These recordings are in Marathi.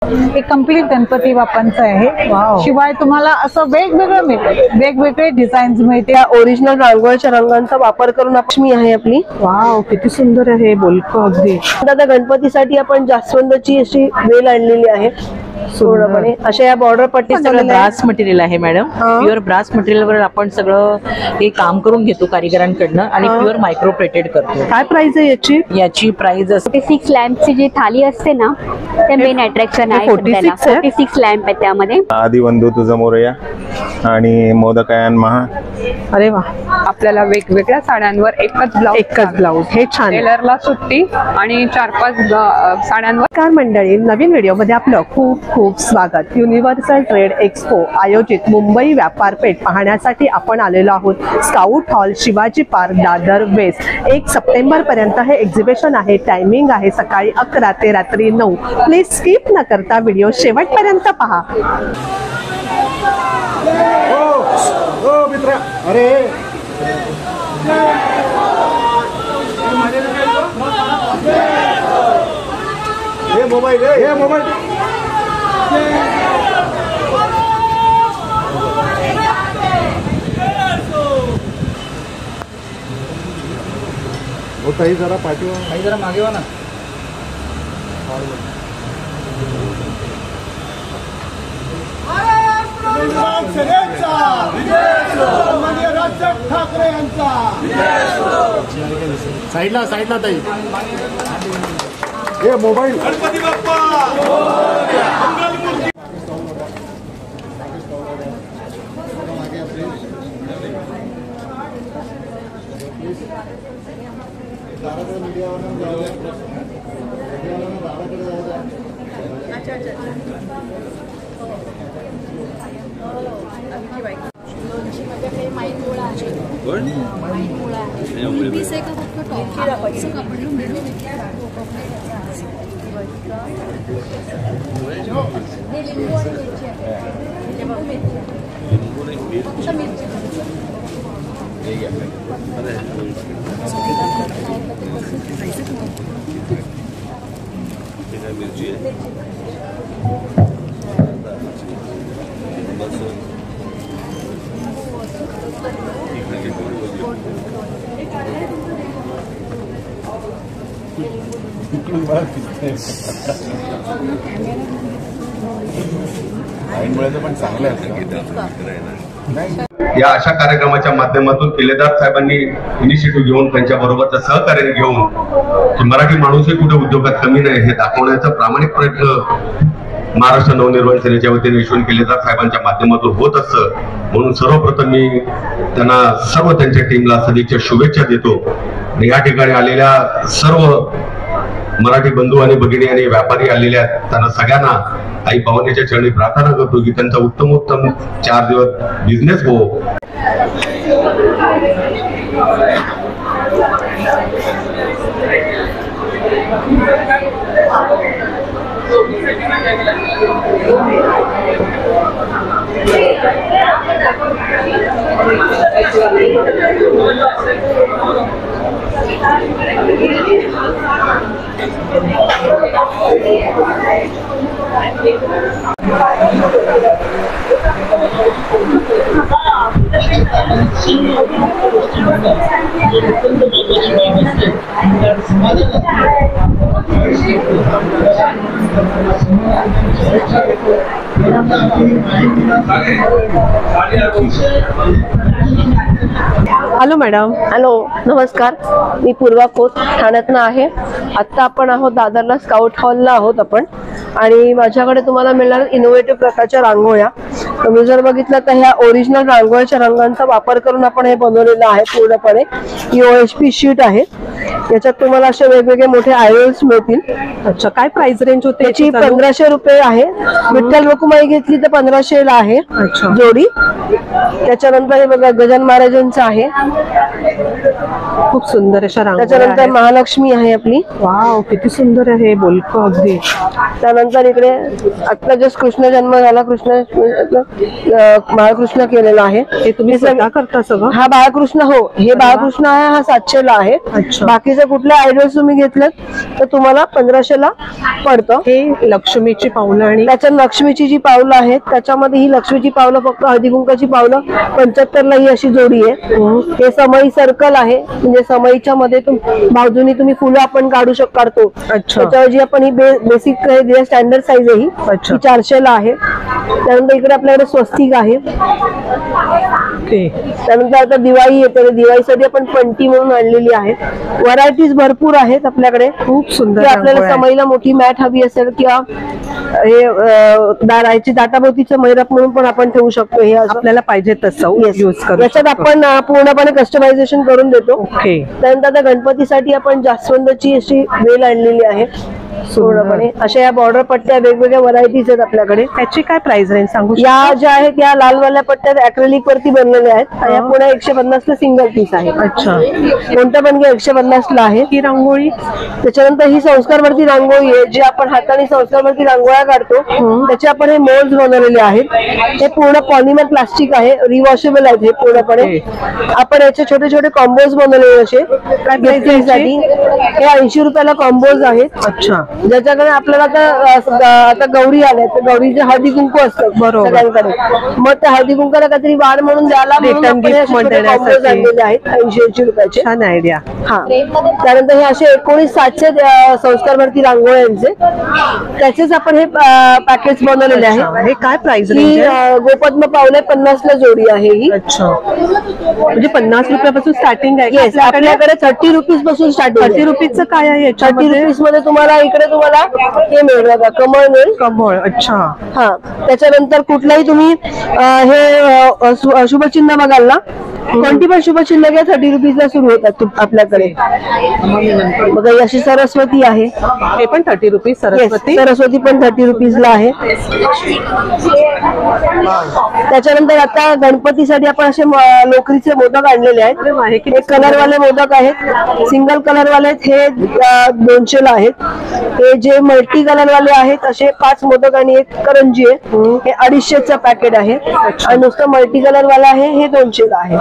हे कम्प्लीट गणपती बाप्पांचं आहे। शिवाय तुम्हाला असं वेगवेगळं मिळेल, वेगवेगळे डिझाईन्स मिळते। ओरिजिनल रांगोळीच्या रंगांचा वापर करून लक्ष्मी आहे आपली। वाव, किती सुंदर आहे, बोलकं अगदी। आता गणपतीसाठी आपण जास्वंदाची अशी वेल आणलेली आहे पूर्णपणे। अशा या बॉर्डर पट्टी सगळं ब्रास मटेरियल आहे मॅडम। प्युअर ब्रास मटेरियल वर आपण सगळं हे काम करून घेतो कारिगरांकडनं आणि प्युअर मायक्रो प्लेटेड करतो। काय प्राइस आहे याची? याची प्राइस 46 लॅम्पची जी थाली असते ना, ते मेन अट्रॅक्शन आहे। 46 लॅम्प आहे त्यामध्ये। आदि वंदू तुझं मोरया आणि मोदकायन महा। अरे वा, आपल्याला वेगवेगळ्या साड्यांवर एकच ब्लाउज। हे छान, टेलरला सुट्टी आणि 4-5 साड्यांवर। नमस्कार मंडळी, नवीन व्हिडिओ मध्ये आपलं खूप खूप स्वागत। युनिव्हर्सल ट्रेड एक्सपो आयोजित मुंबई व्यापार पेठ पाहण्यासाठी आपण आलेलो आहोत scout hall, Shivaji park, Dadar west. 1 September पर्यंत हे एक्झिबिशन आहे। टायमिंग आहे सकाळी 11 ते रात्री 9। प्लीज स्किप न करता व्हिडिओ शेवटपर्यंत पहा। ओ मित्रा, अरे हे मोबाईल हो ताई, जरा पाठवा, काही जरा मागे वा ना। ठाकरे यांचा साईडला ताई, हे मोबाईल। गणपती बाप्पा या अशा कार्यक्रमाच्या माध्यमातून किल्लेदार साहेबांनी इनिशिएटिव्ह घेऊन त्यांच्या बरोबरचं सहकार्य घेऊन की मराठी माणूसही कुठे उद्योगात कमी नाही हे दाखवण्याचा प्रामाणिक प्रयत्न महाराष्ट्र नवनिर्माण सेनेच्या वतीने यशवंत किल्लेदार साहेबांच्या माध्यमातून होत असतं। म्हणून सर्वप्रथम मी त्यांना सर्व त्यांच्या टीमला सदिच्छा शुभेच्छा देतो। या ठिकाणी आलेल्या सर्व मराठी बंधू आणि भगिनी आणि व्यापारी आलेले आहेत, त्यांना सगळ्यांना आई भवानीच्या चरणी प्रार्थना करतो की त्यांचा उत्तम 4 दिवस बिझनेस हो। Hello madam. हॅलो, नमस्कार, मी पूर्वा खोत ठाण्यातनं आहे। आता आपण आहोत दादरला, स्काउट हॉलला आहोत आपण आणि माझ्याकडे तुम्हाला मिळणार इनोव्हेटिव्ह प्रकारच्या रांगोळ्या। तुम्ही जर बघितलं तर ह्या ओरिजिनल रांगोळीच्या रंगांचा वापर करून आपण हे बनवलेलं आहे पूर्णपणे। ही OSP शीट आहे, याच्यात तुम्हाला असे वेगवेगळे मोठे आयल्स मिळतील। अच्छा, काय प्राइस रेंज होते? त्याची 1500 रुपये आहे। विठ्ठल रखुमाई घेतली तर 1500 ला आहे जोडी। त्याच्यानंतर हे बघा गजानन महाराजांचं आहे, खूप सुंदर अशा रांगोळ्या। त्याच्यानंतर महालक्ष्मी आहे आपली। वाव, किती सुंदर आहे, बोलकं अगदी। त्यानंतर इकडे आता जस्ट कृष्ण जन्म झाला, बाळकृष्ण केलेला आहे। हे तुम्ही स्वतः करता सगळं? हा बाळकृष्ण, हो, हे बाळकृष्ण आहे, हा 700 ला आहे। बाकी जर कुठले आयडियाज तुम्ही घेतलेत तर तुम्हाला 1500 ला पडतं. हे लक्ष्मीची पावलं आणि त्याच्यात लक्ष्मीची जी पावलं आहेत त्याच्यामध्ये ही लक्ष्मीची पावलं फक्त हळदी कुंकाची पावलं 75 ला ही अशी जोडी आहे. हे समई सर्कल आहे, म्हणजे समईच्या मध्ये बाजूनी तुम्ही फुलं आपण काढू काढतो. अच्छा. त्याच्यावर जी आपण ही बेसिक स्टँडर्ड साईज आहे ही 400 ला आहे. त्यानंतर इकडे आपल्याकडे स्वस्तिक आहे. त्यानंतर आता दिवाळी येते, दिवाळीसाठी आपण पंटी म्हणून आणलेली आहे. व्हरायटीज भरपूर आहेत आपल्याकडे. खूप सुंदर आपल्याला समईला मोठी मॅट हवी असेल किंवा हे दाराची दाटाभोवतीचं मैरप म्हणून पण आपण ठेवू शकतो. हे आपल्याला पाहिजे तसं यूज करू. याच्यात आपण पूर्णपणे कस्टमायझेशन करून देतो. ओके. त्यानंतर आता गणपतीसाठी आपण जास्वंदची अशी वेल आणलेली आहे पूर्णपणे. अशा या बॉर्डर पट्ट्या वेगवेगळ्या व्हरायटीज आहेत आपल्याकडे. त्याची काय प्राइस रेंज सांगू? या ज्या आहेत या लालवाल्या पट्ट्या अॅक्रेलिक वरती बनलेल्या आहेत. या पुन्हा 150 ला सिंगल पीस आहे. अच्छा. कोणतं पण 150 ला आहे. ही रांगोळी. त्याच्यानंतर ही संस्कारवरती रांगोळी आहे, जी आपण हाताने संस्कारवरती रांगोळ्या काढतो. त्याचे आपण हे मोल्ड बनवलेले आहेत. हे पूर्ण पॉलिमर प्लास्टिक आहे, रिवॉशेबल आहेत हे पूर्णपणे. आपण याचे छोटे छोटे कॉम्बोज बनवलेले असे साठी. हे 80 रुपयाला कॉम्बोज आहेत. अच्छा. ज्याच्याकडे आपल्याला आता गौरी आल्या तर गौरीचे हळदी कुंकू असतात सगळ्यांकडे. मग त्या हळदी कुंकाला काहीतरी वाढ म्हणून द्यायला आणलेले आहेत 80 रुपयाचे. छान आयडिया. हा. त्यानंतर हे असे 1960 संस्कारवरती रांगोळ्यांचे त्याचेच आपण हे पॅकेज बनवलेले आहे. हे काय प्राइस ही गोपद्म पावले 50 ला जोडी आहे ही. अच्छा. म्हणजे 50 रुपयापासून स्टार्टिंग आहे. येस, आपल्याकडे 30 रुपीज पासून स्टार्टिंग. 30 रुपीजचं काय आहे? 30 रुपीज मध्ये तुम्हाला इकडे तुम्हाला हे मिळेल बघा, कमळ मिळेल. कमळ. अच्छा. हा. त्याच्यानंतर कुठलाही तुम्ही हे शुभचिन्ह बघाल ना, कोणती पण शुभचिन्ह घ्या 30 रुपीजला सुरू होतात आपल्याकडे. बघा ही अशी सरस्वती आहे. हे पण 30 रुपीज. सरस्वती पण 30 रुपीजला आहे. त्याच्यानंतर आता गणपतीसाठी आपण असे लोकरीचे मोदक आणलेले आहेत. हे कलरवाले मोदक आहेत, सिंगल कलरवाले आहेत. हे 200 ला आहेत. हे जे मल्टी कलर वाले आहेत असे 5 मोदक आणि 1 करंजी आहे. हे 250चं पॅकेट आहे. आणि नुसतं मल्टी कलर वाला आहे हे 200 ला आहे.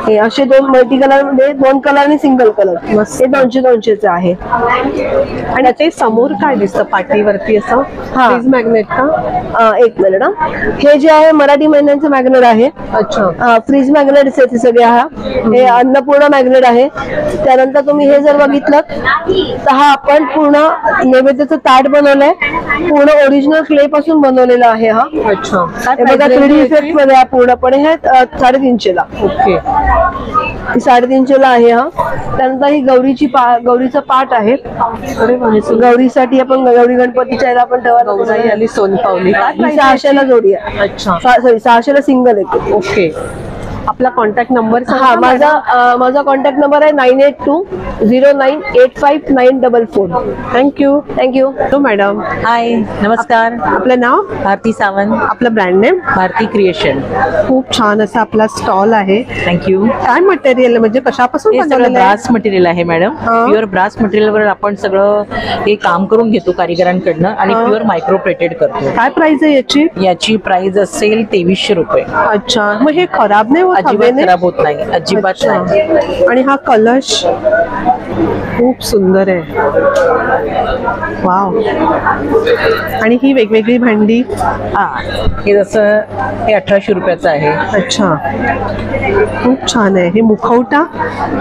हे असे 2 मल्टी कलर मध्ये 2 कलर आणि सिंगल कलर हे 200 आहे. आणि ते समोर काय दिसतं पाठीवरती असं फ्रीज मॅग्नेट का? एक मिनिट. हे जे आहे मराठी महिन्यांचं मॅग्नेट आहे. अच्छा. फ्रीज मॅग्नेट आहे सगळे. हा हे अन्नपूर्णा मॅग्नेट आहे. त्यानंतर तुम्ही हे जर बघितलं तर हा आपण पूर्ण नैवेद्याचं ताट बनवलंय, पूर्ण ओरिजिनल क्ले पासून बनवलेला आहे हा. अच्छा. हे बघा 3D इफेक्ट मध्ये आहे पूर्णपणे. हे 350 ला. ओके. 350 ला आहे हा. त्यानंतर ही गौरीचं पाट आहे. गौरीसाठी आपण गौरी गणपतीच्या याला आपण ठेवायला सोनपावली 600 ला जोडी आहे. अच्छा. सॉरी 600 ला सिंगल आहे. ओके. आपला कॉन्टॅक्ट नंबर? हा, माझा कॉन्टॅक्ट नंबर आहे 9820985944. थँक्यू. तो मॅडम. हाय, नमस्कार. आपलं नाव? भारती सावंत. आपलं ब्रँड नेम? भारती क्रिएशन. खूप छान असा आपला स्टॉल आहे. थँक्यू. काय मटेरियल म्हणजे कशापासून बनवलेलं आहे? ब्रास मटेरियल आहे मॅडम. प्युअर ब्रास मटेरियलवर आपण सगळं हे काम करून घेतो कारिगरांकडनं आणि प्युअर मायक्रो प्लेटेड करतो. काय प्राइस आहे याची? याची प्राइस असेल 2300 रुपये. अच्छा. मग हे खराब नाही? अजिबात खराब होत नाही, अजिबात नाही. आणि हा कलश खूप सुंदर आहे. वाव. आणि ही वेगवेगळी भांडी. हा, हे जसं हे 1800 रुपयाचं आहे. अच्छा. खूप छान आहे. हे मुखवटा?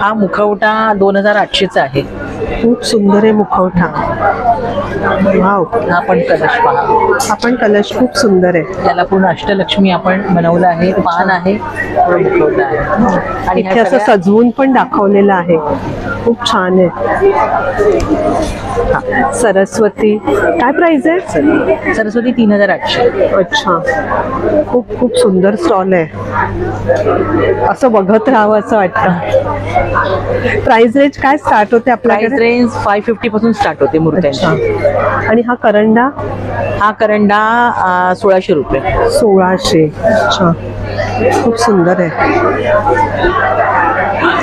हा मुखवटा 2800चा आहे. खूप सुंदर आहे मुखवटा. वाव. हा पण कलश पहा. आपण कलश खूप सुंदर आहे. त्याला पूर्ण अष्टलक्ष्मी आपण बनवलं आहे. पान आहे, मुखवटा आहे. आणि इथे असं सजवून पण दाखवलेलं आहे. खूप छान आहे. सरस्वती काय प्राइस आहे? सरस्वती 3800. अच्छा. खूप सुंदर स्टॉल आहे. असं बघत राहावं असं वाटतं. प्राइस रेंज काय स्टार्ट होते आपल्याकडे? प्राइस रेंज 550 पासून स्टार्ट होते मूर्त्यांची. आणि हा करंडा? हा करंडा 1600 रुपये. 1600. अच्छा. खूप सुंदर आहे.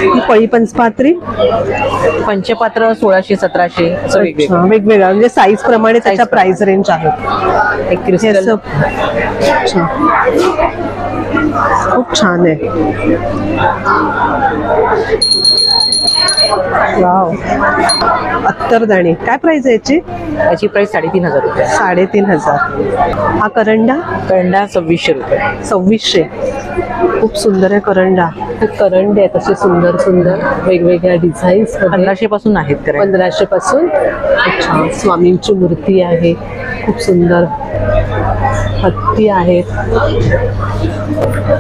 ही पळी पंचपात्री? पंचपात्र 1600-1700 असं वेगवेगळं. वेगवेगळं म्हणजे साईज प्रमाणे त्याच्या प्राइस रेंज आहे. एक क्रिस्टल. अच्छा. खूप छान आहे. वाव, अत्तरदाणी काय प्राइस आहे याची? याची प्राइस 3,500 रुपये. 3,500. हा करंडा? करंडा 2,600 रुपये. 2,600. खूप सुंदर आहे करंडा. खूप करंडे आहेत असे सुंदर सुंदर वेगवेगळ्या डिझाईन्स. 1500 पासून आहेत करंडे. 1500 पासून. अच्छा, स्वामींची मूर्ती आहे, खूप सुंदर. हत्ती आहेत,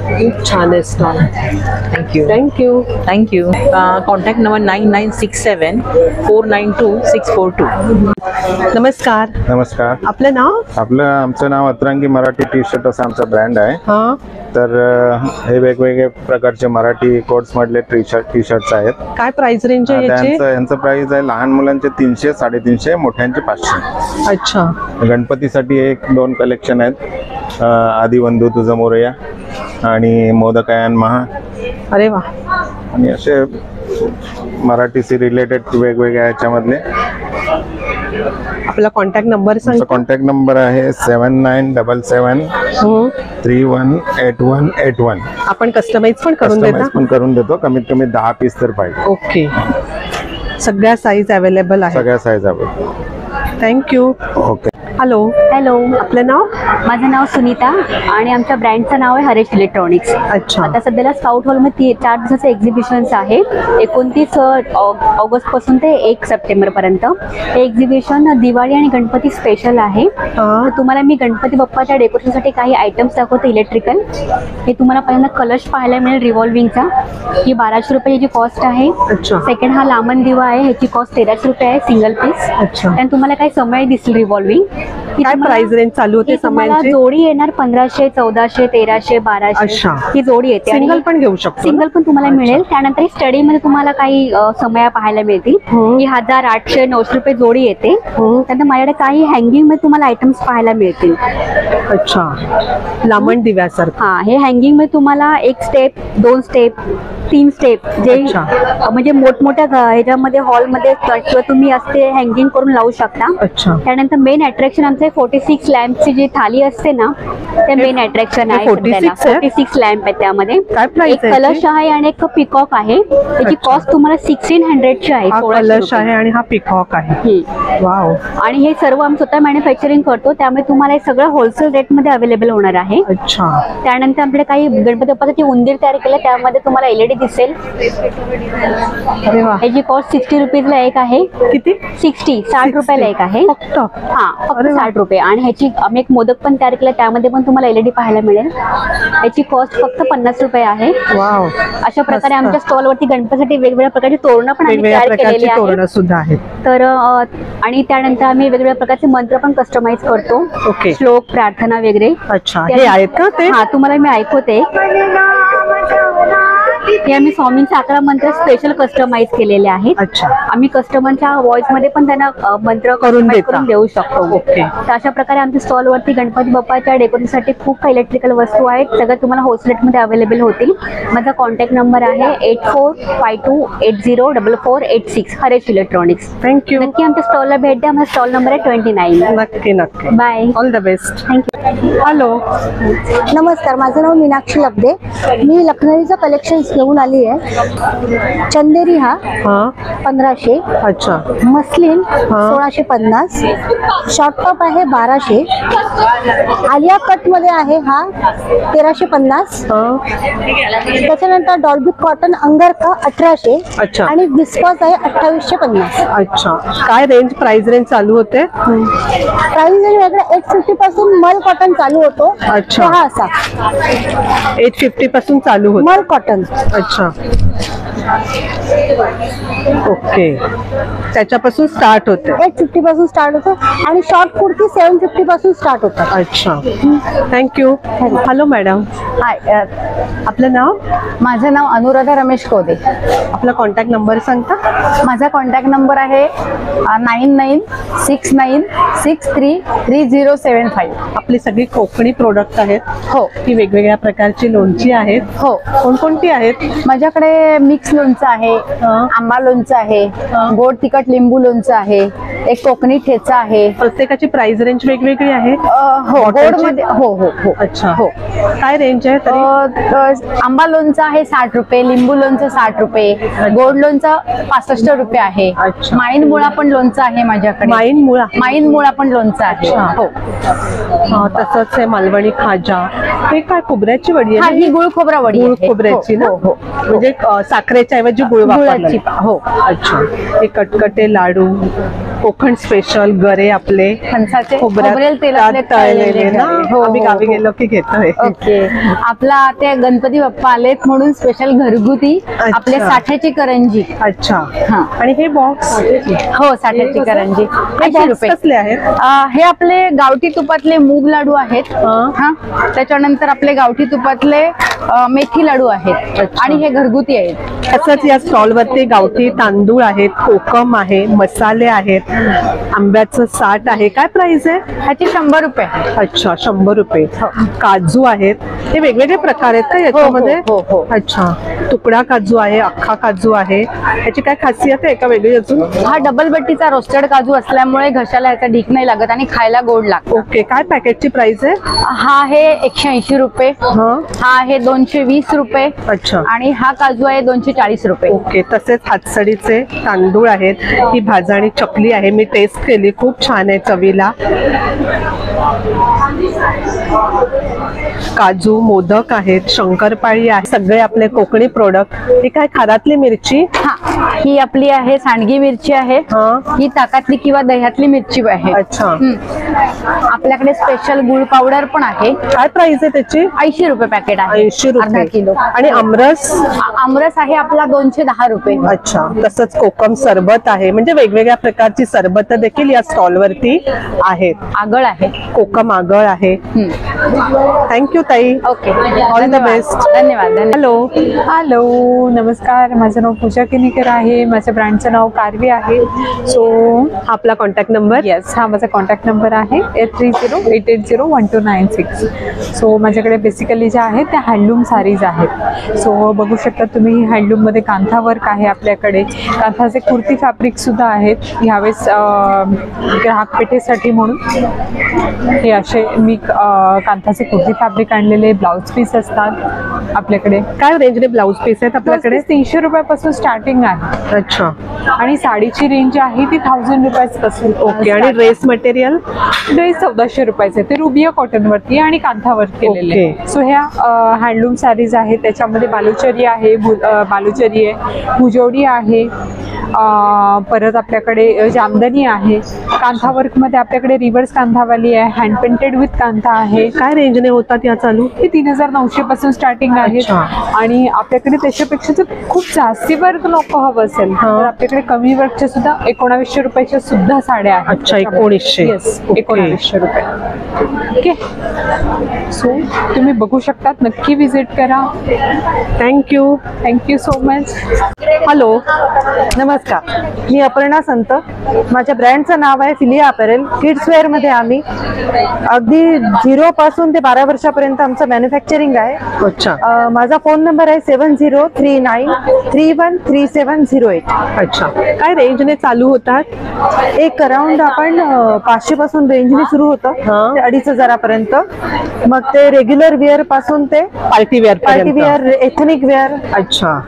खूप छान आहे stall. Thank you. Thank you. Thank you. Contact number 9967492642. नमस्कार. नमस्कार. आपलं नाव? आमचं नाव अतरंगी मराठी टी शर्ट असं आमचा ब्रँड आहे. हा. तर हे वेगवेगळे प्रकारचे मराठी कोट्स मधले टी शर्ट्स आहेत. काय प्राइस रेंज आहे याची? यांचं प्राइस आहे लहान मुलांचे 300, 350, मोठ्यांचे 500. अच्छा. गणपतीसाठी 1-2 कलेक्शन आहेत. आदिबंधू तुझं मोरया आणि मोदकायन महा. अरे वा. आणि असे मराठीशी रिलेटेड वेगवेगळ्या याच्यामधले. आपला कॉन्टॅक्ट नंबर सांगा. कॉन्टॅक्ट नंबर आहे 7977318181. आपण कस्टमाइज पण करून देता? पण करून देतो. कमीत कमी 10 पीस तर पाहिजे. ओके. सगळ्या साईज अवेलेबल आहे? सगळ्या size available. Thank you. Okay. Hello. Hello. आपलं नाव? माझं नाव सुनीता आणि आमच्या ब्रँडचं नाव आहे हरेश इलेक्ट्रॉनिक्स. अच्छा. आता सध्याला स्काउट हॉलमध्ये 4 दिवसाचं एक्झिबिशन्स आहे. 29 ऑगस्ट पासून ते 1 सप्टेंबर पर्यंत. हे एक्झिबिशन दिवाळी आणि गणपती स्पेशल आहे. तर तुम्हाला मी गणपती बाप्पाच्या डेकोरेशनसाठी काही आयटम्स दाखवते इलेक्ट्रिकल. हे तुम्हाला पहिल्यांदा कलश पाहायला मिळेल रिव्हॉल्विंगचा. ही 1200 रुपये याची कॉस्ट आहे. अच्छा. सेकंड हा लांबन दिवा आहे, ह्याची कॉस्ट 1300 रुपये आहे सिंगल पीस. अच्छा. आणि तुम्हाला काही समय दिसेल रिव्हॉल्विंग. काय प्राइस रेंज चालू होते समायांची? जोडी येणार 1500, 1400, 1300, 1200. अच्छा. ही जोडी येते. सिंगल पण घेऊ शकतो? सिंगल पण तुम्हाला मिळेल. त्यानंतर स्टडी मध्ये तुम्हाला काही समय पाहायला मिळतील. ही 1000, 800, 900 रुपये जोडी येते. त्यानंतर माझ्याकडे काही हँगिंग मध्ये तुम्हाला आयटम्स पाहायला मिळतील. अच्छा. लांबण दिव्यासारखं. हा, हे हँगिंग मध्ये तुम्हाला 1 स्टेप, 2 स्टेप, 3 स्टेप जे म्हणजे मोठमोठ्या ह्याच्यामध्ये हॉलमध्ये तुम्ही असते हँगिंग करून लावू शकता. अच्छा. त्यानंतर मेन अट्रॅक्शन आमचे 46 लॅम्पची जी थाली असते ना, ते मेन अट्रॅक्शन आहे. 46 लॅम्प आहे त्यामध्ये. एक कलश आहे आणि एक पिकॉक आहे. त्याची कॉस्ट तुम्हाला 1600 आहे. कलश आहे आणि हा पिकॉक आहे. वाव. आणि हे सर्व आम्ही स्वतः मॅन्युफॅक्चरिंग करतो, त्यामुळे तुम्हाला हे सगळं होलसेल रेट मध्ये अवेलेबल होणार आहे. अच्छा. त्यानंतर आपल्याकडे काही गणपती बाप्पासाठी उंदीर तयार केलं, त्यामध्ये तुम्हाला LED दिसेल. अरे वा. याची कॉस्ट 60 रुपीजला एक आहे. किती? 60 रुपयाला एक आहे फक्त. हा, फक्त 60 रुपये. आणि ह्याची आम्ही एक मोदक पण तयार केला, त्यामध्ये पण तुम्हाला LED पाहायला मिळेल. याची कॉस्ट फक्त 50 रुपये आहे. वाव. अशा प्रकारे आमच्या स्टॉल वरती गणपतीसाठी वेगवेगळ्या प्रकारची तोरणं पण आम्ही तयार केलेली आहेत. तर आणि त्यानंतर आम्ही वेगवेगळ्या प्रकारचे मंत्र पण कस्टमाइज करतो. ओके. श्लोक, प्रार्थना वगैरे. अच्छा. हे आहेत का ते? हा, तुम्हाला मी ऐकवते. हे आम्ही स्वामींचे 11 मंत्र स्पेशल कस्टमाइज केलेले आहेत. अच्छा. आम्ही कस्टमरच्या व्हॉइस मध्ये पण त्यांना मंत्र करून देऊ शकतो. ओके. तर अशा प्रकारे आमच्या स्टॉल वरती गणपती बाप्पाच्या डेकोरेशनसाठी खूप काही इलेक्ट्रिकल वस्तू आहेत. सगळं तुम्हाला होलसेल रेट मध्ये अवेलेबल होतील. माझा कॉन्टॅक्ट नंबर आहे 8452804486 हरेश इलेक्ट्रॉनिक्स. थँक्यू. नक्की आमच्या स्टॉलला भेट द्या. माझा स्टॉल नंबर आहे 29. नक्की नक्की. Bye. All the best. Thank you. Hello. नमस्कार, माझं नाव मीनाक्षी लब्दे. मी लखनवीचं कलेक्शन घेऊन आली आहे. चंदेरी हा 1500. अच्छा. मस्लिन 1650. शॉर्ट टॉप आहे 1200. आलिया कट मध्ये आहे हा 1350. त्याच्यानंतर डॉल्बी कॉटन अंगर का 1800. अच्छा. आणि विस्कॉस आहे 2850. अच्छा. काय रेंज प्राइस रेंज चालू होते? प्राइस रेंज वेगळं 850 पासून मल कॉटन चालू होतो. अच्छा. हा असा 850 पासून चालू होतो मल कॉटन. अच्छा. ओके. त्याच्यापासून स्टार्ट होते. 850 पासून स्टार्ट होतं आणि शॉर्ट कुर्ती 750 पासून स्टार्ट होतात. अच्छा. थँक्यू. Hello madam. हाय. आपलं नाव? माझं नाव अनुराधा रमेश कोदे. आपला कॉन्टॅक्ट नंबर सांगता? माझा कॉन्टॅक्ट नंबर आहे 9969633075. आपली सगळी कोकणी प्रोडक्ट आहेत? हो. ही वेगवेगळ्या प्रकारची लोणची आहेत? हो. कोणकोणती आहेत? माझ्याकडे मिक्स लोणचं आहे, आंबा लोणचं आहे, गोड तिखट लिंबू लोणचं आहे, एक कोकणी ठेचा आहे. प्रत्येकाची प्राइस रेंज वेगवेगळी आहे. हो गोड मध्ये हो हो हो. अच्छा, हो. काय रेंज आहे तरी? आंबा लोणचं आहे 60 रुपये, लिंबू लोणचं 60 रुपये, गोड लोणचं 65 रुपये आहे. अच्छा. माईन मुळा पण लोणचं आहे माझ्याकडे. माईन मुळा पण लोणचं आहे. हो. तसंच आहे मालवणी खाजा. हे काय खोबऱ्याची वडी हा, आहे? ही गुळ खोबरा वडी गुळ आहे. खोबऱ्याची ना? हो, हो, म्हणजे साखरेच्या ऐवजी गुळ गुळाची. वापरला. हो. अच्छा. हे कटकटे लाडू, कोकण स्पेशल गरे आपले फणसाचे खोबऱ्यात खोबरेल तेलातले तळलेले ना. हो, आम्ही हो, गावी हो. गेलो की घेतोय. ओके. आपला ते गणपती बाप्पा आलेत म्हणून स्पेशल घरगुती आपले साठ्याची करंजी. अच्छा. हा. आणि हे बॉक्स? हो, साठ्याची करंजी 80 रुपये. कसले आहेत? हे आपले गावठी तुपातले मूग लाडू आहेत. हा. त्याच्यानंतर आपले गावठी तुपातले मेथी लाडू आहेत आणि हे घरगुती आहेत. तसंच या स्टॉल वरती गावठी तांदूळ आहेत, कोकम आहे, मसाले आहेत, आंब्याचं साठ आहे. काय प्राइस आहे ह्याची 100 रुपये. अच्छा, 100 रुपये. काजू आहेत. हे वेगवेगळे प्रकार आहेत का याच्यामध्ये? हो, हो. अच्छा. तुकडा काजू आहे, अख्खा काजू आहे. याची काय खासियत आहे का वेगळी अजून? हा डबल बट्टीचा रोस्टेड काजू असल्यामुळे घशाला याचा ढीक नाही लागत आणि खायला गोड लागतो. ओके. काय पॅकेटची प्राइस आहे? हा आहे 180 रुपये. हा आहे 220 रुपये. अच्छा. आणि हा काजू आहे 240 रुपये. ओके. तसेच हातसडीचे तांदूळ आहेत. ही भाजणी चकली आहे, मी टेस्ट केली, खूप छान आहे चवीला. काजू, मोदक आहेत, शंकरपाळी आहे, सगळे आपले कोकणी प्रोडक्ट. ही काय खारातली मिरची? हा, ही आपली आहे सांडगी मिरची आहे. ही ताकातली किंवा दह्यातली मिरची आहे. अच्छा. आपल्याकडे स्पेशल गुळ पावडर पण आहे. काय प्राइस आहे त्याची? 80 रुपये पॅकेट आहे. 80 रुपये. अर्धा किलो. आणि आमरस? आमरस आहे आपला 210 रुपये. अच्छा. तसंच कोकम सरबत आहे. म्हणजे वेगवेगळ्या प्रकारची सरबत देखील या स्टॉल वरती आहेत. आगळ आहे, कोकम आगळ आहे. थँक्यू ताई. ओके. All the best. धन्यवाद. हॅलो. हॅलो, नमस्कार. माझं नाव पूजा केनीकर आहे. माझ्या ब्रँडचं नाव कारवी आहे. सो आपला कॉन्टॅक्ट नंबर? येस, हा माझा कॉन्टॅक्ट नंबर आहे 8308801296. सो माझ्याकडे बेसिकली ज्या आहेत त्या हँडलूम साडीज आहेत. सो बघू शकता तुम्ही, हँडलूममध्ये कांथा वर्क आहे आपल्याकडे. कांथाचे कुर्ती फॅब्रिक सुद्धा आहेत. ह्यावेळेस ग्राहक पेठेसाठी म्हणून हे असे मी कांथाचे कुर्ती फॅब्रिक आणलेले ब्लाउज पीस असतात आपल्याकडे. काय रेंजने ब्लाउज पीस आहेत आपल्याकडे? 300 रुपयापासून स्टार्टिंग आहे. अच्छा. आणि साडीची रेंज आहे ती 1000 रुपयापासून. ओके. आणि ड्रेस मटेरियल? ड्रेस 1400 रुपयाचे. ते रुबिया कॉटन वरती आणि कांथावर केलेले. सो ह्या हँडलूम साडीज आहेत. त्याच्यामध्ये बालुचरी आहे, बालुचरी आहे, भुजोडी आहे, परत आपल्याकडे जामदानी आहे. कांथा वर्क मध्ये आपल्याकडे रिव्हर्स कांथावाली आहे, हँड पेंटेड विथ कांथा आहे. काय रेंजने होतात या चालू? हे 3900 पासून स्टार्टिंग आहे. आणि आपल्याकडे त्याच्यापेक्षा जर खूप जास्ती वर्क नको हवं असेल तर आपल्याकडे कमी वर्कच्या सुद्धा 1900 रुपयाच्या सुद्धा साड्या आहेत. अच्छा. 1900. येस, 1900 रुपये. ओके. सो तुम्ही बघू शकतात, नक्की विजिट करा. Thank you. Thank you so much. Hello. नमस्कार, मी अपर्णा संत. माझ्या ब्रँडचं नाव आहे फिलिया अपॅरेल. किड्स वेअर मध्ये आम्ही अगदी 0 पासून ते 12 वर्षापर्यंत आमचं मॅन्युफॅक्चरिंग आहे. अच्छा. माझा फोन नंबर आहे 7039313708. अच्छा. काय रेंजने चालू होतात? एक अराउंड आपण 500 पासून रेंजने सुरू होतं ते 2500 पर्यंत. मग ते रेग्युलर वेअर पासून ते पार्टी वेअर, एथनिक वेअर. अच्छा.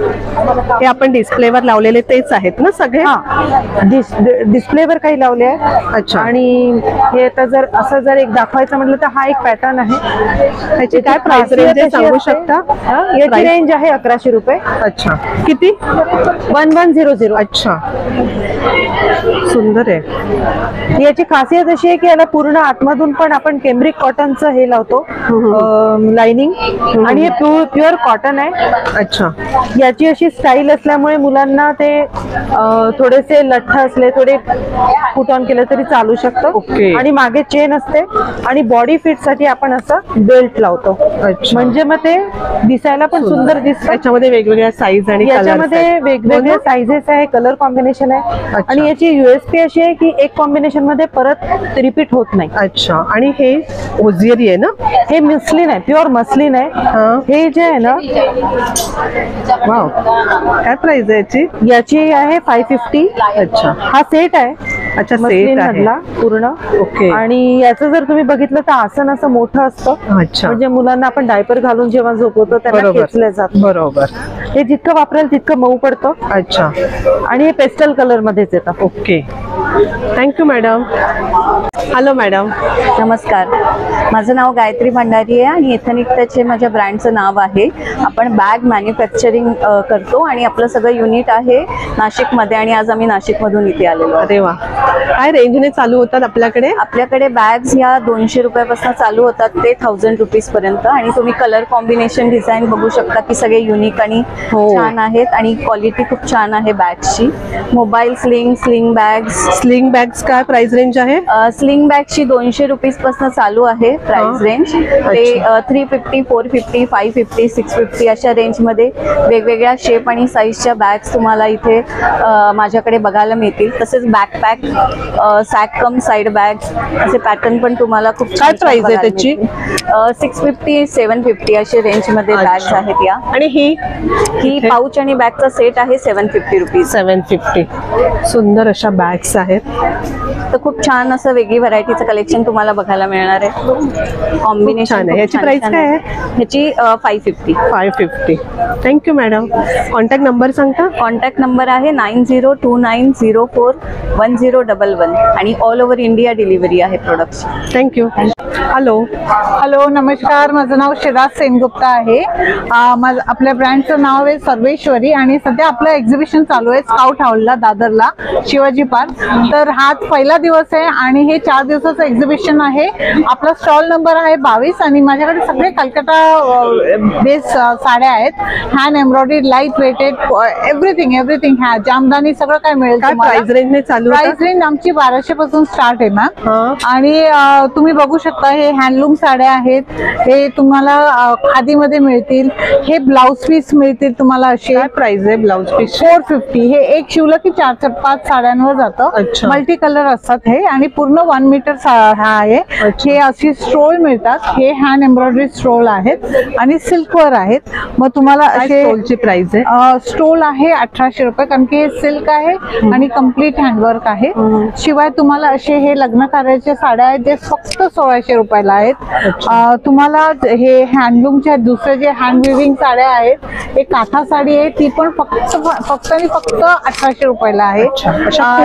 हे आपण डिस्प्लेवर लावलेले तेच आहेत ना सगळे? डिस्प्लेवर काही लावले आहे. अच्छा. आणि हे आता जर असं जर एक दाखवायचं म्हटलं तर हा एक पॅटर्न आहे. त्याची काय प्राइस रेंज आहे सांगू शकता? याची रेंज आहे 1100 रुपये. अच्छा. किती? 1100. अच्छा. सुंदर आहे. याची खासियत अशी आहे की याला पूर्ण आतमधून पण आपण केम्ब्रिक कॉटनचं हे लावतो लाइनिंग. आणि हे प्युअर कॉटन आहे. अच्छा. याची अशी स्टाईल असल्यामुळे मुलांना ते थोडेसे लठ्ठ असले, थोडे पुट ऑन केलं तरी चालू शकतं. ओके. आणि मागे चेन असते आणि बॉडी फिट साठी आपण असं बेल्ट लावतो. म्हणजे मग ते दिसायला पण सुंदर दिसतं. त्याच्यामध्ये वेगवेगळ्या साईज आणि याच्यामध्ये वेगवेगळे साइजेस आहे, कलर कॉम्बिनेशन आहे. आणि याची US USP अशी आहे की एक कॉम्बिनेशन मध्ये परत रिपीट होत नाही. अच्छा, आणि हे ओझियरी आहे ना? हे मस्लिन आहे, प्युअर मस्लिन आहे. हे जे आहे ना, वाव, काय प्राइस आहे याची? याची आहे 550. अच्छा, हा सेट आहे. अच्छा, मस्लिन सेट आहे मधला पूर्ण. ओके. आणि याचं जर तुम्ही बघितलं तर आसन असं मोठं असतं. अच्छा, म्हणजे मुलांना आपण डायपर घालून जेव्हा झोपवतो त्यांना बरोबर. खेचलं जातं. बरोबर. हे जितकं वापराल तितकं मऊ पडतं. अच्छा, आणि हे पेस्टल कलर मध्येच येतं. Okay, thank you madam. Hello madam. नमस्कार, माझं नाव गायत्री भंडारी आहे आणि एथनिकचे माझ्या ब्रँडचं नाव आहे. आपण बॅग मॅन्युफॅक्चरिंग करतो आणि आपलं सगळं युनिट आहे नाशिकमध्ये आणि आज आम्ही नाशिकमधून इथे आलेलो. अरे वा, काय रेंजने चालू होतात आपल्याकडे? आपल्याकडे बॅग्स ह्या 200 रुपयापासून चालू होतात ते 1000 रुपीज पर्यंत. आणि तुम्ही कलर कॉम्बिनेशन डिझाईन बघू शकता की सगळे युनिक आणि छान आहेत आणि क्वालिटी खूप छान आहे बॅग्सची. मोबाईल स्लिंग बॅग्स काय प्राइस रेंज आहे? स्लिंग बॅगची 200 रुपीज पासून चालू आहे प्राइस रेंज. ते 350, 450, 550, 650 अशा रेंजमध्ये वेगवेगळ्या शेप आणि साईजच्या बॅग्स तुम्हाला इथे माझ्याकडे बघायला मिळतील. तसेच बॅकपॅक, सॅक कम साईड बॅग्स असे पॅटर्न पण तुम्हाला खूप काय प्राइस आहे त्याची? 650, 750 अशा रेंजमध्ये बॅग्स आहेत या. आणि ही पाऊच आणि बॅगचा सेट आहे 750 रुपीज. 750. सुंदर अशा बॅग्स आहेत. तर खूप छान असं वेगळी व्हरायटीचं कलेक्शन तुम्हाला बघायला मिळणार आहे. कॉम्बिनेशन याची प्राइस काय आहे? ह्याची 550. 550. Thank you madam. कॉन्टॅक्ट नंबर सांगता? कॉन्टॅक्ट नंबर आहे 9029041011 आणि ऑल ओव्हर इंडिया डिलिव्हरी आहे प्रोडक्ट्स. थँक्यू. हॅलो. नमस्कार, माझं नाव शिराज सेनगुप्ता आहे. आपल्या ब्रँडचं नाव आहे सर्वेश्वरी आणि सध्या आपलं एक्झिबिशन चालू आहे स्काउट हॉलला दादरला शिवाजी पार्क. तर हाच पहिला दिवस आहे आणि हे 4 दिवसाचं एक्झिबिशन आहे. आपला स्टॉल नंबर आहे 22 आणि माझ्याकडे सगळे कलकत्ता बेस साड्या आहेत. Hand embroidery, light weighted, everything ह्या जामदानी सगळं काय मिळेल. प्राइस रेंज चालू? प्राइस रेंज आमची 1200 पासून स्टार्ट आहे मॅम. आणि तुम्ही बघू शकता हे हँडलूम साड्या आहेत. हे तुम्हाला खादीमध्ये मिळतील. हे ब्लाउज पीस मिळतील तुम्हाला असे. काय प्राइस आहे ब्लाउज पीस? 450. हे एक शिवलं की 4-5 साड्यांवर जातं. मल्टी कलर असतात हे आणि पूर्ण 1 मीटर हा आहे. हे अशी स्ट्रोल मिळतात. हे हँड एम्ब्रॉयडरी स्ट्रोल आहेत आणि सिल्कवर आहेत. मग तुम्हाला असे स्टोलची प्राइस आहे? स्टोल आहे 1800 रुपये कारण की हे सिल्क आहे आणि कम्प्लीट हँडवर्क आहे. शिवाय तुम्हाला असे हे लग्न कार्याच्या साड्या आहेत जे फक्त 1600 रुपयाला आहेत. तुम्हाला हे हँडलूमच्या दुसरे जे हँड विविंग साड्या आहेत, एक काथा साडी आहे ती पण फक्त 1800 रुपयाला आहे.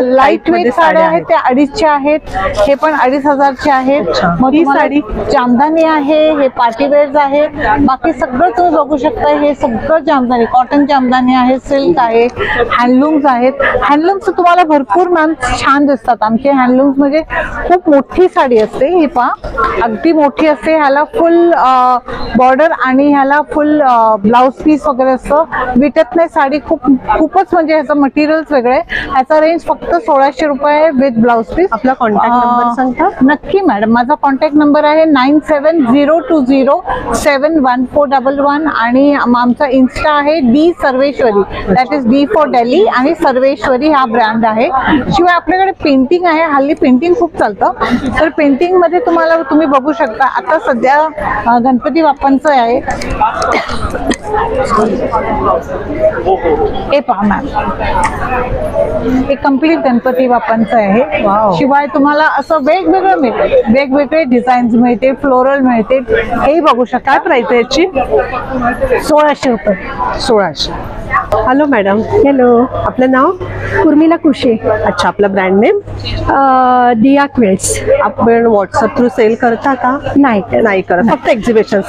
लाईट वेट साड्या आहेत त्या 250 आहेत. हे पण 2500 आहेत. मग ही साडी जामदानी आहे. हे पार्टीवेअर्स आहे. बाकी सगळं तुम्ही बघू शकता. हे सगळं जामदानी, कॉटन जामदानी आहे, सिल्क आहे, हँडलूम्स आहेत. हँडलूम्स तुम्हाला भरपूर मॅम छान दिसतात. आमचे हँडलूम्स म्हणजे खूप मोठी साडी असते. ही पहा अगदी मोठी असते. ह्याला फुल बॉर्डर आणि ह्याला फुल ब्लाउज पीस वगैरे असतं. विटत नाही साडी. खूपच म्हणजे ह्याचं मटेरियल्स वेगळे. ह्याचा रेंज फक्त 1600 रुपये विथ ब्लाउज पीस. आपला कॉन्टॅक्ट नंबर सांगता? नक्की मॅडम. माझा कॉन्टॅक्ट नंबर आहे 9702071411 आणि आमचा इन्स्टा आहे D Sarveshwari, that is D for Delhi आणि सर्वेश्वरी हा ब्रँड आहे. शिवाय आपल्याकडे पेंटिंग आहे. हल्ली पेंटिंग खूप चालतं. तर पेंटिंग मध्ये तुम्ही बघू शकता. आता सध्या गणपती बाप्पांचं आहे. हे पहा मॅम, हे कम्प्लीट गणपती बाप्पांचं आहे. शिवाय तुम्हाला असं वेगवेगळं मिळते. वेगवेगळे डिझाईन्स मिळते, फ्लोरल मिळते. हेही बघू शकता. काय प्राइस आहे याची? 1600 रुपये. 1600. Hello madam. हॅलो. आपलं नाव? उर्मिला कुशे. अच्छा, आपला ब्रँड नेम? दिया क्विल्ट्स. आपण व्हॉट्सअप थ्रू सेल करता का? नाही करत, फक्त एक्झिबिशन.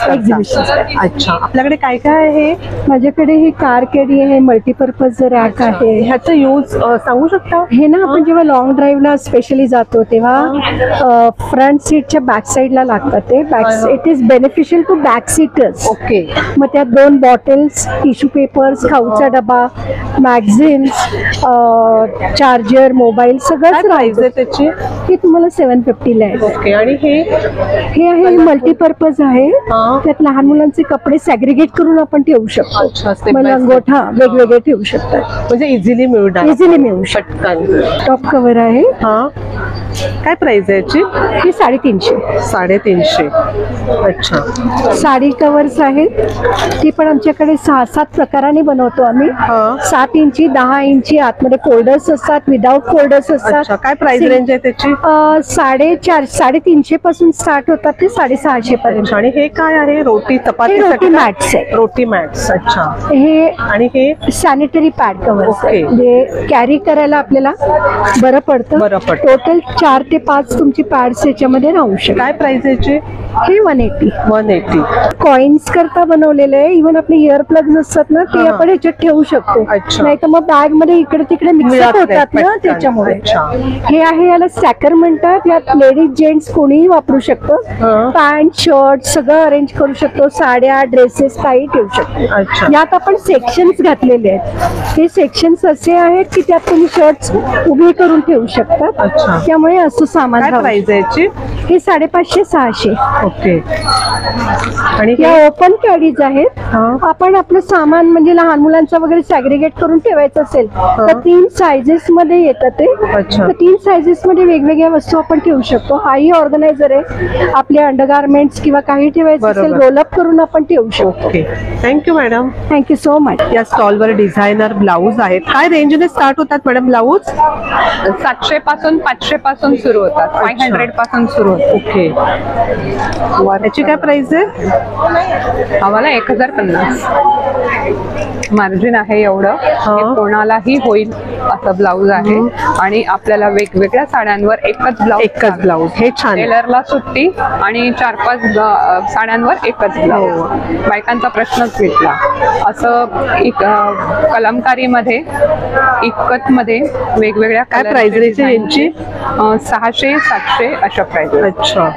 अच्छा, आपल्याकडे काय काय आहे? माझ्याकडे ही कार कॅरी आहे, मल्टीपर्पज रॅक आहे. ह्याचं यूज सांगू शकता? हे ना आपण जेव्हा लॉंग ड्राईव्हला स्पेशली जातो तेव्हा फ्रंट सीटच्या बॅक साईडला लागतात ते. It is beneficial to back seaters. Okay. मग त्यात 2 बॉटल्स, टिश्यू पेपर्स, खाऊचा पेन्सिलचा डबा, मॅगझिन्स, चार्जर, मोबाईल सगळंच प्राइस आहे त्याची? ही तुम्हाला 750 ला आहे. ओके. आणि हे आहे मल्टीपर्पज आहे. त्यात लहान मुलांचे कपडे सॅग्रिगेट करून आपण ठेवू शकतो. मग अंगोठा वेगवेगळे ठेवू शकतात. म्हणजे इझिली मिळणार. इझिली मिळू शकतात. टॉप कव्हर आहे. काय प्राइस आहे याची? ही 350. 350. अच्छा. साडी कव्हर्स आहेत. ती पण आमच्याकडे 6-7 प्रकाराने बनवतो आम्ही. 7 इंची, 10 इंची, आतमध्ये फोल्डर्स असतात, विदाउट फोल्डर्स असतात. काय प्राइस रेंज आहे त्याची? 350 पासून स्टार्ट होतात ते 650 पर्यंत. आणि हे काय आहे? रोटी चपाती रोटी मॅट्स आहे. रोटी मॅट्स. अच्छा. हे आणि हे सॅनिटरी पॅड कव्हर. ओके. म्हणजे कॅरी करायला आपल्याला बरं पडतं. टोटल 4 ते 5 तुमची पॅड्स याच्यामध्ये राहू शकतात. काय प्राइस याची? हे 180. 180. कॉइन्स करता बनवलेले आहे. इव्हन आपले इयर प्लग्स असतात ना, ते आपण ह्याच्यात ठेवू शकतो. नाही तर मग बॅग मध्ये इकडे तिकडे मिक्सअप होतात ना, त्याच्यामुळे. हे आहे, याला स्टॅकर म्हणतात. यात लेडीज जेंट्स कोणीही वापरू शकतं. पॅन्ट शर्ट सगळं अरेंज करू शकतो. साड्या, ड्रेसेस काही ठेवू शकतो. यात आपण सेक्शन्स घातलेले आहेत. ते सेक्शन्स असे आहेत की त्यात तुम्ही शर्ट्स उभे करून ठेवू शकतात. त्यामुळे असं सामान. प्राइस आहे याची? हे 550-600. ओके. आणि या ओपन कॅरीज आहेत. आपण आपलं सामान म्हणजे लहान मुलांचं वगैरे सॅग्रिगेट करून ठेवायचं असेल तर 3 साइजेस मध्ये येतात ते. तर 3 साइजेस मध्ये वेगवेगळ्या वस्तू आपण ठेवू शकतो. हाही ऑर्गनायझर आहे. आपले अंडरगार्मेंट्स किंवा काही ठेवायचं असेल रोलअप करून आपण ठेवू शकतो. Thank you madam. Thank you so much. या स्टॉलवर डिझायनर ब्लाऊज आहेत. काय रेंजने स्टार्ट होतात मॅडम ब्लाऊज? 700 पासून 500 पासून सुरू होतात. 500 पासून सुरू होतात. ओके. याची काय प्राइस आहे? आम्हाला 1050 मार्जिन आहे. एवढं हे कोणालाही होईल असं ब्लाऊज आहे. आणि आपल्याला वेगवेगळ्या साड्यांवर एकच ब्लाऊज. हे छान. टेलरला सुट्टी आणि 4-5 साड्यांवर एकच ब्लाऊज. बायकांचा प्रश्नच मिटला. असं कलमकारीमध्ये, इक्कत मध्ये वेगवेगळ्या काय प्राइस रेंज यांची? 600-700 अशा प्राइस. अच्छा.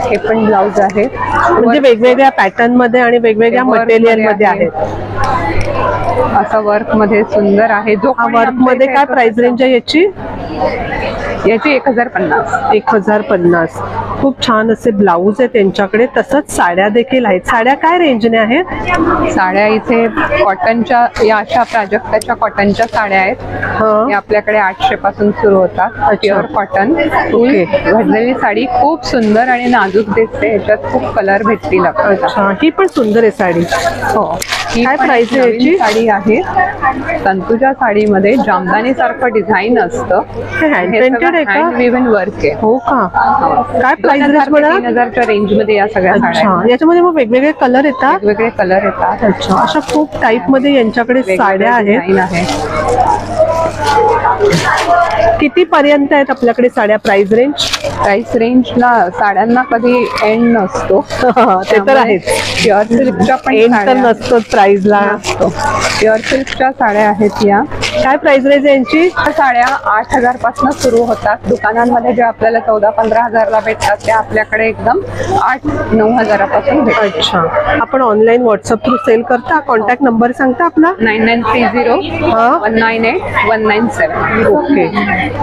हे पण ब्लाऊज आहे. म्हणजे वेगवेगळ्या पॅटर्न मध्ये आणि वेगवेगळ्या मटेरियल मध्ये आहेत. असं वर्क मध्ये सुंदर आहे. जो वर्क मध्ये काय प्राइस रेंज आहे याची? याची 1050. 1050. खूप छान असे ब्लाऊज आहे त्यांच्याकडे. तसंच साड्या देखील आहेत. साड्या काय रेंजने आहेत? साड्या इथे कॉटनच्या, या अशा प्राजक्ताच्या कॉटनच्या साड्या आहेत. या आपल्याकडे 800 पासून सुरू होतात. प्युअर कॉटन घडलेली साडी खूप सुंदर आणि नाजूक दिसते. याच्यात खूप कलर भेटतील आपल्याला. ही पण सुंदर आहे साडी. हो. काय प्राइस आहे याची? साडी आहे. संतूच्या साडीमध्ये जामदानी सारखं डिझाईन असतं. हँड पेंटेड आहे का? हँड वर्क आहे. हो का? काय प्राइस रेंज मला? 3000च्या रेंज मध्ये या सगळ्या साड्या. याच्यामध्ये मग वेगवेगळे कलर येतात? वेगवेगळे कलर येतात. अच्छा. अशा खूप टाईप मध्ये यांच्याकडे साड्या आहेत. किती पर्यंत आहेत आपल्याकडे साड्या? प्राइस रेंजला साड्यांना कधी एंड नसतो. ते तर आहेच. प्युअर सिल्कच्या पण एंड तर नसतो प्राइसला. प्युअर सिल्कच्या साड्या आहेत या. काय प्राइस रेंज यांची? साड्या 8000 पासून सुरू होतात. दुकानांमध्ये जे आपल्याला 14-15 हजारला भेटतात त्या आपल्याकडे एकदम 8-9 हजारापासून भेटतात. अच्छा. आपण ऑनलाईन व्हॉट्सअप थ्रू सेल करता? कॉन्टॅक्ट नंबर सांगता आपला? 9930-197. Okay.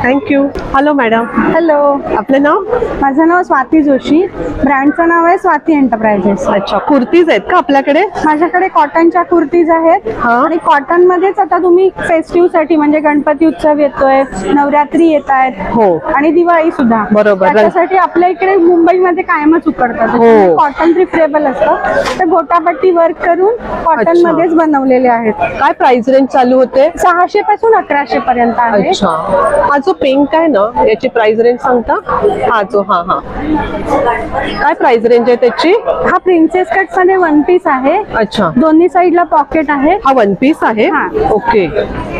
Thank you. Hello madam. Hello. आपलं नाव? माझं नाव स्वाती जोशी. ब्रँडचं नाव आहे स्वाती एंटरप्राइजेस. अच्छा. कुर्तीज आहेत का आपल्याकडे? माझ्याकडे कॉटनच्या कुर्तीज आहेत. आणि कॉटन मध्येच आता तुम्ही फेस्टिव्ह साठी म्हणजे गणपती उत्सव येतोय, नवरात्री येत आहेत. हो. आणि दिवाळी सुद्धा. बरोबर. त्याच्यासाठी आपल्या इकडे मुंबईमध्ये कायमच उकडतात. कॉटन प्रिफरेबल असतं. तर गोटापट्टी वर्क करून कॉटन मध्येच बनवलेले आहेत. काय प्राइस रेंज चालू होते? 600 पासून 1100 पर्यंत आहे. अच्छा. हा जो पिंक आहे ना, याची प्राइस रेंज सांगता? हा जो काय प्राइस रेंज आहे त्याची? हा प्रिन्सेस कट मध्ये 1 पीस आहे. अच्छा. दोन्ही साईडला पॉकेट आहे. हा 1 पीस आहे. ओके.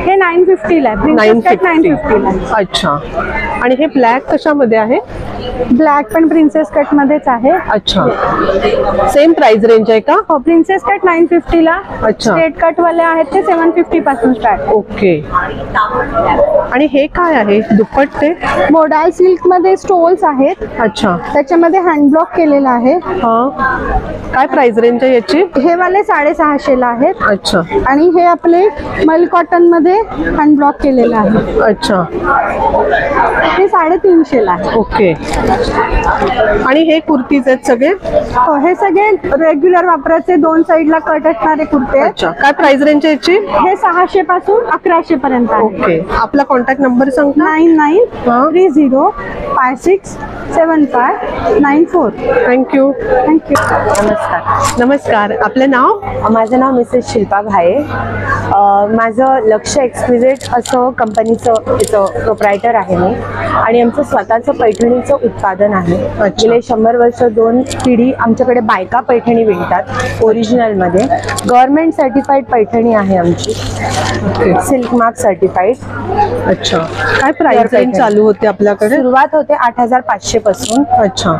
हे 950 ला आहे. प्रिन्सेस कट 950 ला आहे. अच्छा. आणि हे ब्लॅक कशामध्ये आहे? ब्लॅक पण प्रिन्सेस कट मध्येच आहे. अच्छा. सेम प्राइस रेंज आहे का? हो, प्रिन्सेस कट 950 ला. अच्छा. स्ट्रेट कट वाले आहेत ते 750 पासून स्टार्ट. ओके. आणि हे काय आहे? दुपट्टे मोडाल सिल्क मध्ये स्टोल्स आहेत. अच्छा. त्याच्यामध्ये हँड ब्लॉक केलेला आहे. काय प्राइस रेंज आहे याची? हे वाले 650 ला आहेत. अच्छा. आणि हे आपले मल कॉटन मध्ये हँड ब्लॉक केलेलं आहे. अच्छा. हे 350 ला आहे. ओके. आणि हे कुर्तीज आहेत सगळे? हो, हे सगळे रेग्युलर वापराचे 2 साइडला कट असणारे कुर्ते आहेत. अच्छा. काय प्राइस रेंज आहे याची? हे 600 पासून 1100 पर्यंत आहे. ओके. आपला कॉन्टॅक्ट नंबर सांगता? 9930567594. थँक्यू. थँक्यू. नमस्कार. नमस्कार. आपलं नाव? माझं नाव मिसेस शिल्पा भाये. माझं लक्ष एक्सक्विजिट असं कंपनीचं याचं प्रोप्रायटर आहे मी. आणि आमचं स्वतःचं पैठणीचं उत्पादन आहे. गेले 100 वर्ष 2 पिढी आमच्याकडे बायका पैठणी विणतात ओरिजिनलमध्ये. गव्हर्नमेंट सर्टिफाईड पैठणी आहे आमची, सिल्क मार्क सर्टिफाईड. अच्छा. काय प्राइस रेंज चालू होते आपल्याकडे? सुरुवात होते 8500 पासून. अच्छा.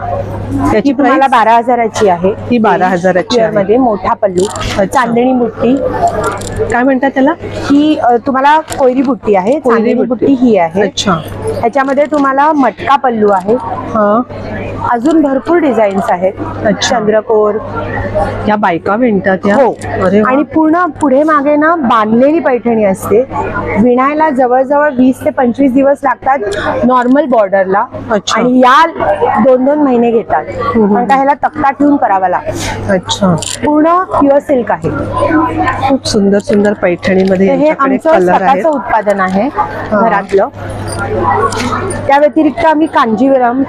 त्याची तुम्हाला 12000ची आहे. ही 12000ची आहे. मध्ये मोठा पल्लू, चांदणी बुट्टी. काय म्हणतात त्याला? ही तुम्हाला कोयरी बुट्टी आहे. चांदणी बुट्टी ही आहे. अच्छा. ह्याच्यामध्ये तुम्हाला मटका पल्लू आहे. अजून भरपूर डिझाईन्स आहेत. चंद्रकोर. या बायका विणतात या? हो. आणि पूर्ण पुढे मागे ना बांधलेली पैठणी असते. विणायला जवळजवळ 20 ते 25 दिवस लागतात नॉर्मल बॉर्डरला. आणि या 2-2 महिने घेतात. कारण का ह्याला तक्ता ठेवून करावा लागतो. अच्छा. पूर्ण प्युअर सिल्क आहे. खूप सुंदर सुंदर पैठणीमध्ये हे आमचं स्वतःचं उत्पादन आहे घरातलं. त्या व्यतिरिक्त आम्ही कांजीवरम.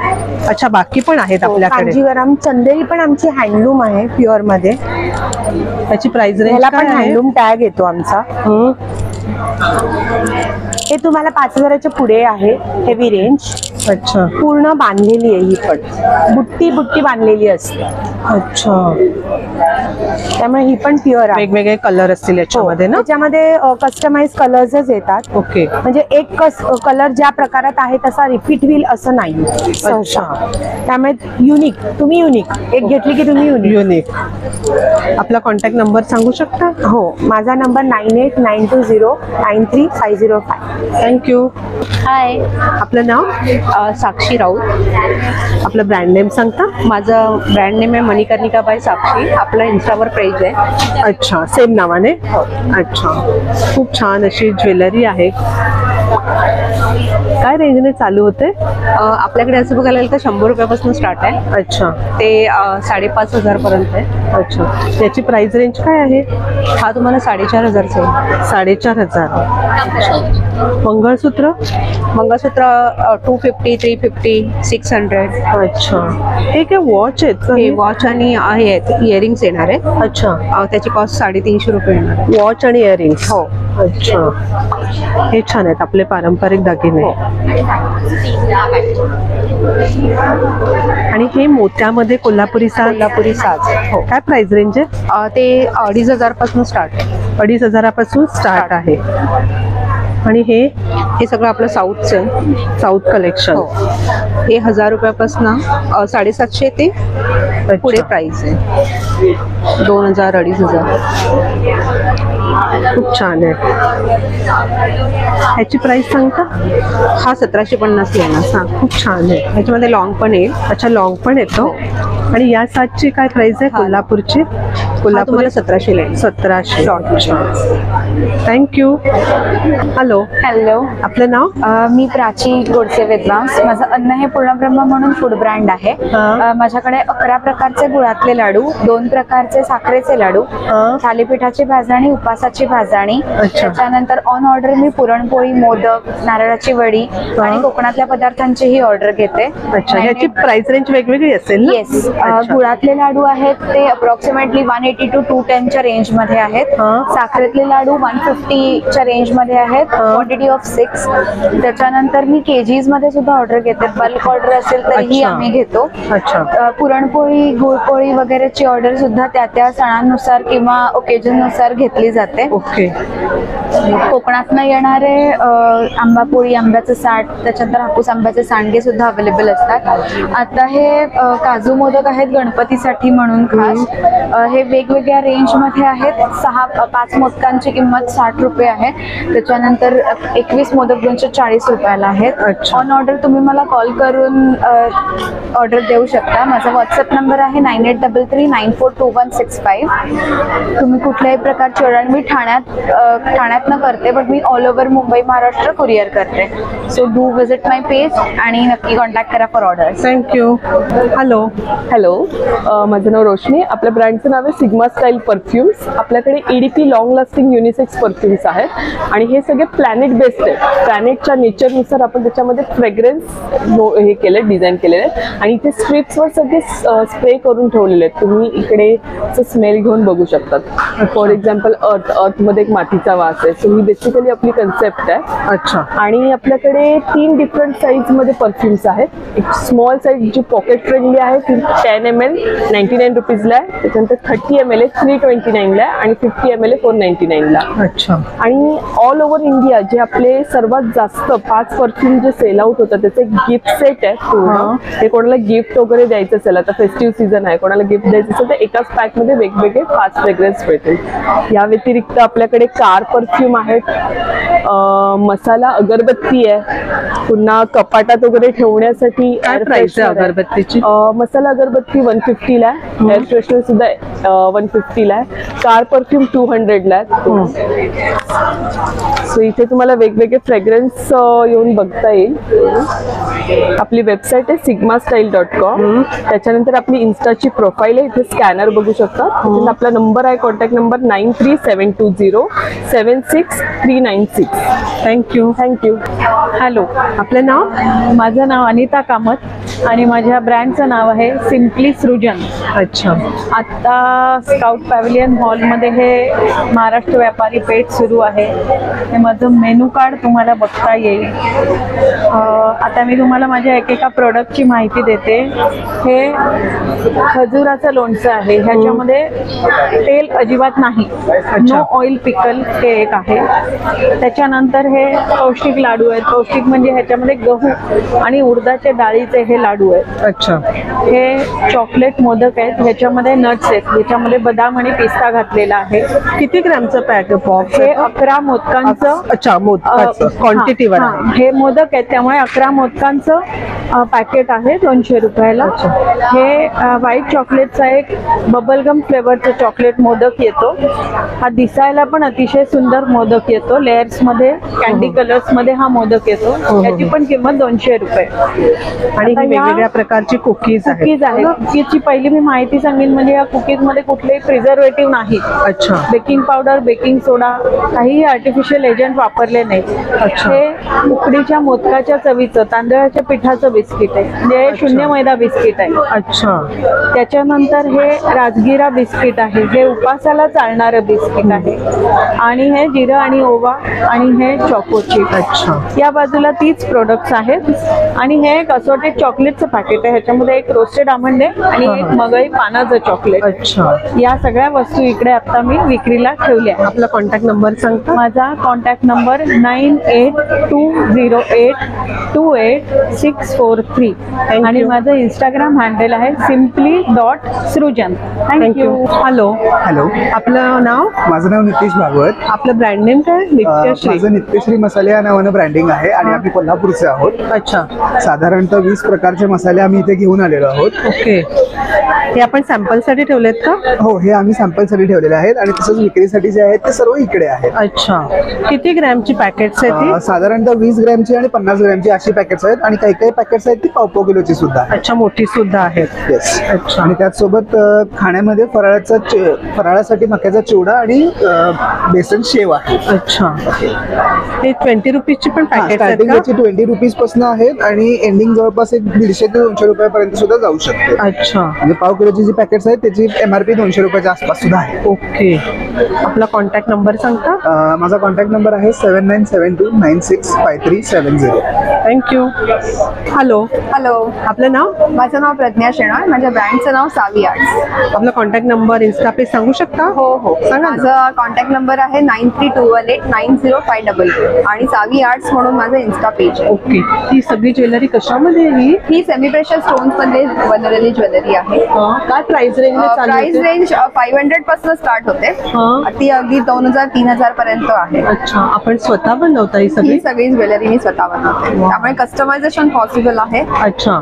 अच्छा. बाकी पण आहेत आपल्याकडे? कांजीवरम, चंदेरी पण आमची हँडलूम आहे प्युअर मध्ये. त्याची प्राइस रेंज ह्याला पण हँडलूम टॅग येतो आमचा. हे तुम्हाला 5000च्या पुढे आहे. Heavy range. अच्छा. पूर्ण बांधलेली आहे. ही पण बुट्टी बुट्टी बांधलेली असते. अच्छा. त्यामुळे ही पण प्युअर आहे. वेगवेगळे कलर असतील याच्यामध्ये ना? त्याच्यामध्ये कस्टमाइज कलर्सच येतात. ओके. म्हणजे एक कलर ज्या प्रकारात आहे तसा रिपीट होईल असं नाही. अच्छा. त्यामुळे युनिक. तुम्ही युनिक एक घेतली की तुम्ही युनिक. आपला कॉन्टॅक्ट नंबर सांगू शकता? हो. माझा नंबर 9892093505. थँक्यू. हाय. आपलं नाव? साक्षी राऊत. आपलं ब्रँड नेम सांगता? माझं ब्रँड नेम आहे मणिकर्णिका बाय साक्षी. आपलं इन्स्टावर पेज आहे. अच्छा. सेम नावाने? अच्छा. खूप छान अशी ज्वेलरी आहे. काय रेंजने चालू होते? आपल्याकडे असं बघायला गेलं तर 100 रुपयापासून स्टार्ट आहे. अच्छा. ते 5500 पर्यंत आहे. अच्छा. त्याची प्राइस रेंज काय आहे? हा तुम्हाला 4500 आहे. 4500. मंगळसूत्र? मंगळसूत्र 250, 350, 600. अच्छा. हे काय वॉच आहेत? हे वॉच आणि हे आहेत इयरिंग्स येणार आहे. अच्छा. त्याची कॉस्ट 350 रुपये येणार आहे. वॉच आणि इयरिंग्स? हो. अच्छा. हे छान आहेत आपले पारंपरिक दागिने. आणि हे मोत्यामध्ये कोल्हापुरी साज? कोल्हापुरी साज. हो. काय प्राइस रेंज आहे? ते 2500 पासून स्टार्ट आहे. 2500 पासून स्टार्ट आहे. आणि हे सगळं आपलं साऊथचं साऊथ कलेक्शन. हे 1000 रुपयापासून 750 ते पुढे प्राइस आहे. 2000, 2500. खूप छान आहे. ह्याची प्राइस सांगता? हा 1750 येणार. सांग. खूप छान आहे. ह्याच्यामध्ये लॉंग पण येईल. अच्छा. लॉंग पण येतो. आणि या साजची काय प्राइस आहे कोल्हापूरची? कोल्हापूरला 1700 आहे. 1700. थँक्यू. हॅलो. हॅलो. आपलं नाव? मी प्राची गोडसे वेदवांस. माझं अन्न हे पूर्णब्रह्म म्हणून फूड ब्रँड आहे. माझ्याकडे 11 प्रकारचे गुळातले लाडू, 2 प्रकारचे साखरेचे लाडू, थालीपीठाची भाजणी, उपासाची भाजणी. त्याच्यानंतर ऑन ऑर्डर मी पुरणपोळी, मोदक, नारळाची वडी आणि कोकणातल्या पदार्थांचीही ऑर्डर घेते. अच्छा. याची प्राइस रेंज वेगवेगळी असेल ना? येस. गुळातले लाडू आहेत ते अप्रॉक्सिमेटली 180 180 to 210च्या रेंजमध्ये आहेत. साखरेतले लाडू 150च्या रेंजमध्ये आहेत, क्वांटिटी ऑफ 6. त्याच्यानंतर मी केजीज मध्ये सुद्धा ऑर्डर घेते, बल्क ऑर्डर असेल तरीही आम्ही घेतो. पुरणपोळी, गुळपोळी वगैरेची ऑर्डर सुद्धा त्या सणांनुसार किंवा ओकेजन नुसार घेतली जाते. कोकणातनं येणारे आंबापोळी, आंब्याचं साठ, त्याच्यानंतर हापूस आंब्याचे सांडगे सुद्धा अवेलेबल असतात. आता हे काजू मोदक आहेत गणपतीसाठी म्हणून खास. हे वेगवेगळ्या रेंजमध्ये आहेत. 5 मोदकांची किंमत 60 रुपये आहे. त्याच्यानंतर 21 मोदक 240 रुपयाला आहेत. ऑन ऑर्डर तुम्ही मला कॉल करून ऑर्डर देऊ शकता. माझा व्हॉट्सअप नंबर आहे 9833942165. तुम्ही कुठल्याही प्रकारची ऑर्डर, मी ठाण्यातनं करते, बट मी all over Mumbai Maharashtra courier करते. So do visit my page आणि नक्की कॉन्टॅक्ट करा फॉर ऑर्डर. थँक्यू. हॅलो. माझं नाव रोशनी. आपल्या ब्रँडचं नाव आहे सिग्मा स्टाईल परफ्युम्स. आपल्याकडे EDP long lasting unisex perfumes आहेत आणि हे सगळे प्लॅनेट बेस्ड आहेत. प्लॅनेटच्या नेचरनुसार आपण त्याच्यामध्ये फ्रेग्रन्स हे केले, डिझाईन केलेले आहेत आणि इथे स्ट्रिप्सवर सगळे स्प्रे करून ठेवलेले आहेत. तुम्ही इकडे स्मेल घेऊन बघू शकतात. फॉर एक्झाम्पल अर्थमध्ये एक मातीचा वास आहे. सो ही बेसिकली आपली कन्सेप्ट आहे. आणि आपल्याकडे 3 डिफरंट साईज मध्ये परफ्युम्स आहेत. एक स्मॉल साईज जी पॉकेट फ्रेंडली आहे ती 10 ml 99 रुपीजला आहे. त्याच्यानंतर 30 ml 329ला आहे आणि 50 ml 499ला. आणि ऑल ओव्हर इंडिया जे आपले सर्वात जास्त 5 परफ्यूम जे सेल आउट होतात त्याचे गिफ्ट सेट आहे पूर्ण. हे कोणाला गिफ्ट वगैरे द्यायचं असेल, आता फेस्टिव्ह सीझन आहे, कोणाला गिफ्ट द्यायचं असेल तर एकाच पॅक मध्ये वेगवेगळे 5 फ्रेग्रन्स मिळतील. या व्यतिरिक्त आपल्याकडे कार परफ्यूम आहेत, मसाला अगरबत्ती आहे, पुन्हा कपाटात वगैरे ठेवण्यासाठी काय प्राइस आहे अगरबत्तीची? मसाला अगरबत्ती 150ला आहे. एअर फ्रेशनर सुद्धा 150ला आहे. कार परफ्यूम 200ला आहे. सो इथे तुम्हाला वेगवेगळे फ्रेग्रन्स येऊन बघता येईल. आपली वेबसाईट आहे sigmastyle.com. त्याच्यानंतर आपली इन्स्टाची प्रोफाईल आहे, इथे स्कॅनर बघू शकता. आपला नंबर आहे, कॉन्टॅक्ट नंबर 9372076396. थँक्यू. हॅलो. आपलं नाव? माझं नाव अनिता कामत आणि माझ्या ब्रँडचं नाव आहे सिम्पली सृजन. आता स्काउट पॅव्हिलियन हॉलमध्ये हे महाराष्ट्र व्यापारी पेठ सुरू आहे. हे माझं मेनू कार्ड तुम्हाला बघता येईल. आता मी तुम्हाला माझ्या एकेका प्रोडक्टची माहिती देते. हे खजुराचं लोणचं आहे. ह्याच्यामध्ये तेल अजिबात नाही, नो ऑइल पिकल हे एक आहे. त्याच्यानंतर हे पौष्टिक लाडू आहेत. पौष्टिक म्हणजे ह्याच्यामध्ये गहू आणि उडदाच्या डाळीचे हे लाडू आहेत. हे चॉकलेट मोदक आहेत. ह्याच्यामध्ये नट्स आहेत, ह्याच्यामध्ये बदाम आणि पिस्ता घातलेला आहे. किती ग्रॅमचं पॅक बॉक्स? हे 11 मोदकांचं क्वांटिटी वर. हे मोदक आहेत त्यामुळे 11 मोदकांचं पॅकेट आहे 200 रुपयाला. हे व्हाईट चॉकलेटचा एक बबलगम फ्लेवरचं चॉकलेट मोदक येतो. हा दिसायला पण अतिशय सुंदर मोदक येतो. लेयर्स मध्ये, कॅन्डी कलर्स मध्ये हा मोदक येतो. याची पण किंमत 200 रुपये. आणि वेगवेगळ्या प्रकारची कुकीज आहेत. कुकीजची पहिली मी माहिती सांगेन म्हणजे या कुकीज मध्ये कुठलेही प्रिझर्वेटिव्ह नाही. बेकिंग पावडर, बेकिंग सोडा, काही आर्टिफिशियल एजंट वापरले नाही. हे उकडीच्या मोदकाच्या चवीचं तांदळाच्या पिठाचं बिस्किट आहे, म्हणजे शून्य मैदा बिस्किट आहे. त्याच्यानंतर हे राजगिरा बिस्किट आहे. हे उपासाला चालणारं बिस्किट आहे. आणि हे जिरं आणि ओवा आणि हे चॉको चिप. या बाजूला 30 प्रोडक्ट्स आहेत. आणि हे एक असोटेड चॉकलेटचं पॅकेट आहे. ह्याच्यामध्ये एक रोस्टेड आमंड आहे आणि एक मगई पानाचं चॉकलेट. या सगळ्या वस्तू इकडे आता मी विक्रीला ठेवल्या. आपला कॉन्टॅक्ट नंबर सांगता? माझा कॉन्टॅक्ट नंबर 9820828643 आणि माझं इंस्टाग्राम हँडल आहे simply.सृजन. थँक्यू. हॅलो. आपलं नाव? माझं नाव नितेश भागवत. आपलं ब्रँड नेम काय? नित्यश्री. माझं नित्यश्री मसाले या नावानं ब्रँडिंग आहे आणि आम्ही कोल्हापूरचे आहोत. साधारणतः 20 प्रकारचे मसाले आम्ही इथे घेऊन आलेलो आहोत. हे आपण सॅम्पल साठी ठेवलेत का? हो, हे आम्ही सॅम्पल साठी ठेवलेले आहेत आणि तसंच विक्रीसाठी जे आहेत ते सर्व इकडे आहेत. किती ग्रॅमची पॅकेट्स आहेत? साधारणतः 20 ग्रॅमची आणि 50 ग्रॅमची अशी पॅकेट्स आहेत आणि काही काही पॅकेट्स आहेत ती पाव किलोची सुद्धा आहेत. मोठी सुद्धा आहेत. आणि त्याचसोबत खाण्यामध्ये फराळासाठी त्याच्यासाठी मक्याचा चिवडा आणि बेसन शेव आहे. अच्छा, हे 20 रुपीजची पण पॅकेट आहेत स्टार्टिंग का? याची 20 रुपीज पासून आहेत आणि एंडिंग जवळपास एक 150 ते 200 रुपयापर्यंत सुद्धा जाऊ शकते. अच्छा, म्हणजे पाव किलोची जी पॅकेट्स आहेत त्याची MRP 200 रुपयाच्या आसपास सुद्धा आहे. ओके. आपला कॉन्टॅक्ट नंबर सांगता? माझा कॉन्टॅक्ट नंबर आहे 7972965370. थँक्यू. हॅलो. हॅलो, आपलं नाव? माझं नाव प्रज्ञा शेणॉय. माझ्या ब्रँडचं नाव सावी आर्ट्स. आपला कॉन्टॅक्ट नंबर, इन्स्टा पेज सांगू शकता? हो हो, सांगा. माझा कॉन्टॅक्ट नंबर आहे 9321890522 आणि सावी आर्ट्स म्हणून माझं इन्स्टा पेज आहे. ओके. ही सगळी ज्वेलरी कशामध्ये आहे? ही सेमी प्रेशर स्टोन्स मध्ये बनवलेली ज्वेलरी आहे. काय प्राइस रेंज? प्राइस रेंज 500 पासून स्टार्ट होते, ती अगदी 2000-3000 पर्यंत आहे. अच्छा, आपण स्वतः बनवता ही सगळी? ही सगळी ज्वेलरी मी स्वतः बनवते, त्यामुळे कस्टमायझेशन पॉसिबल आहे. अच्छा,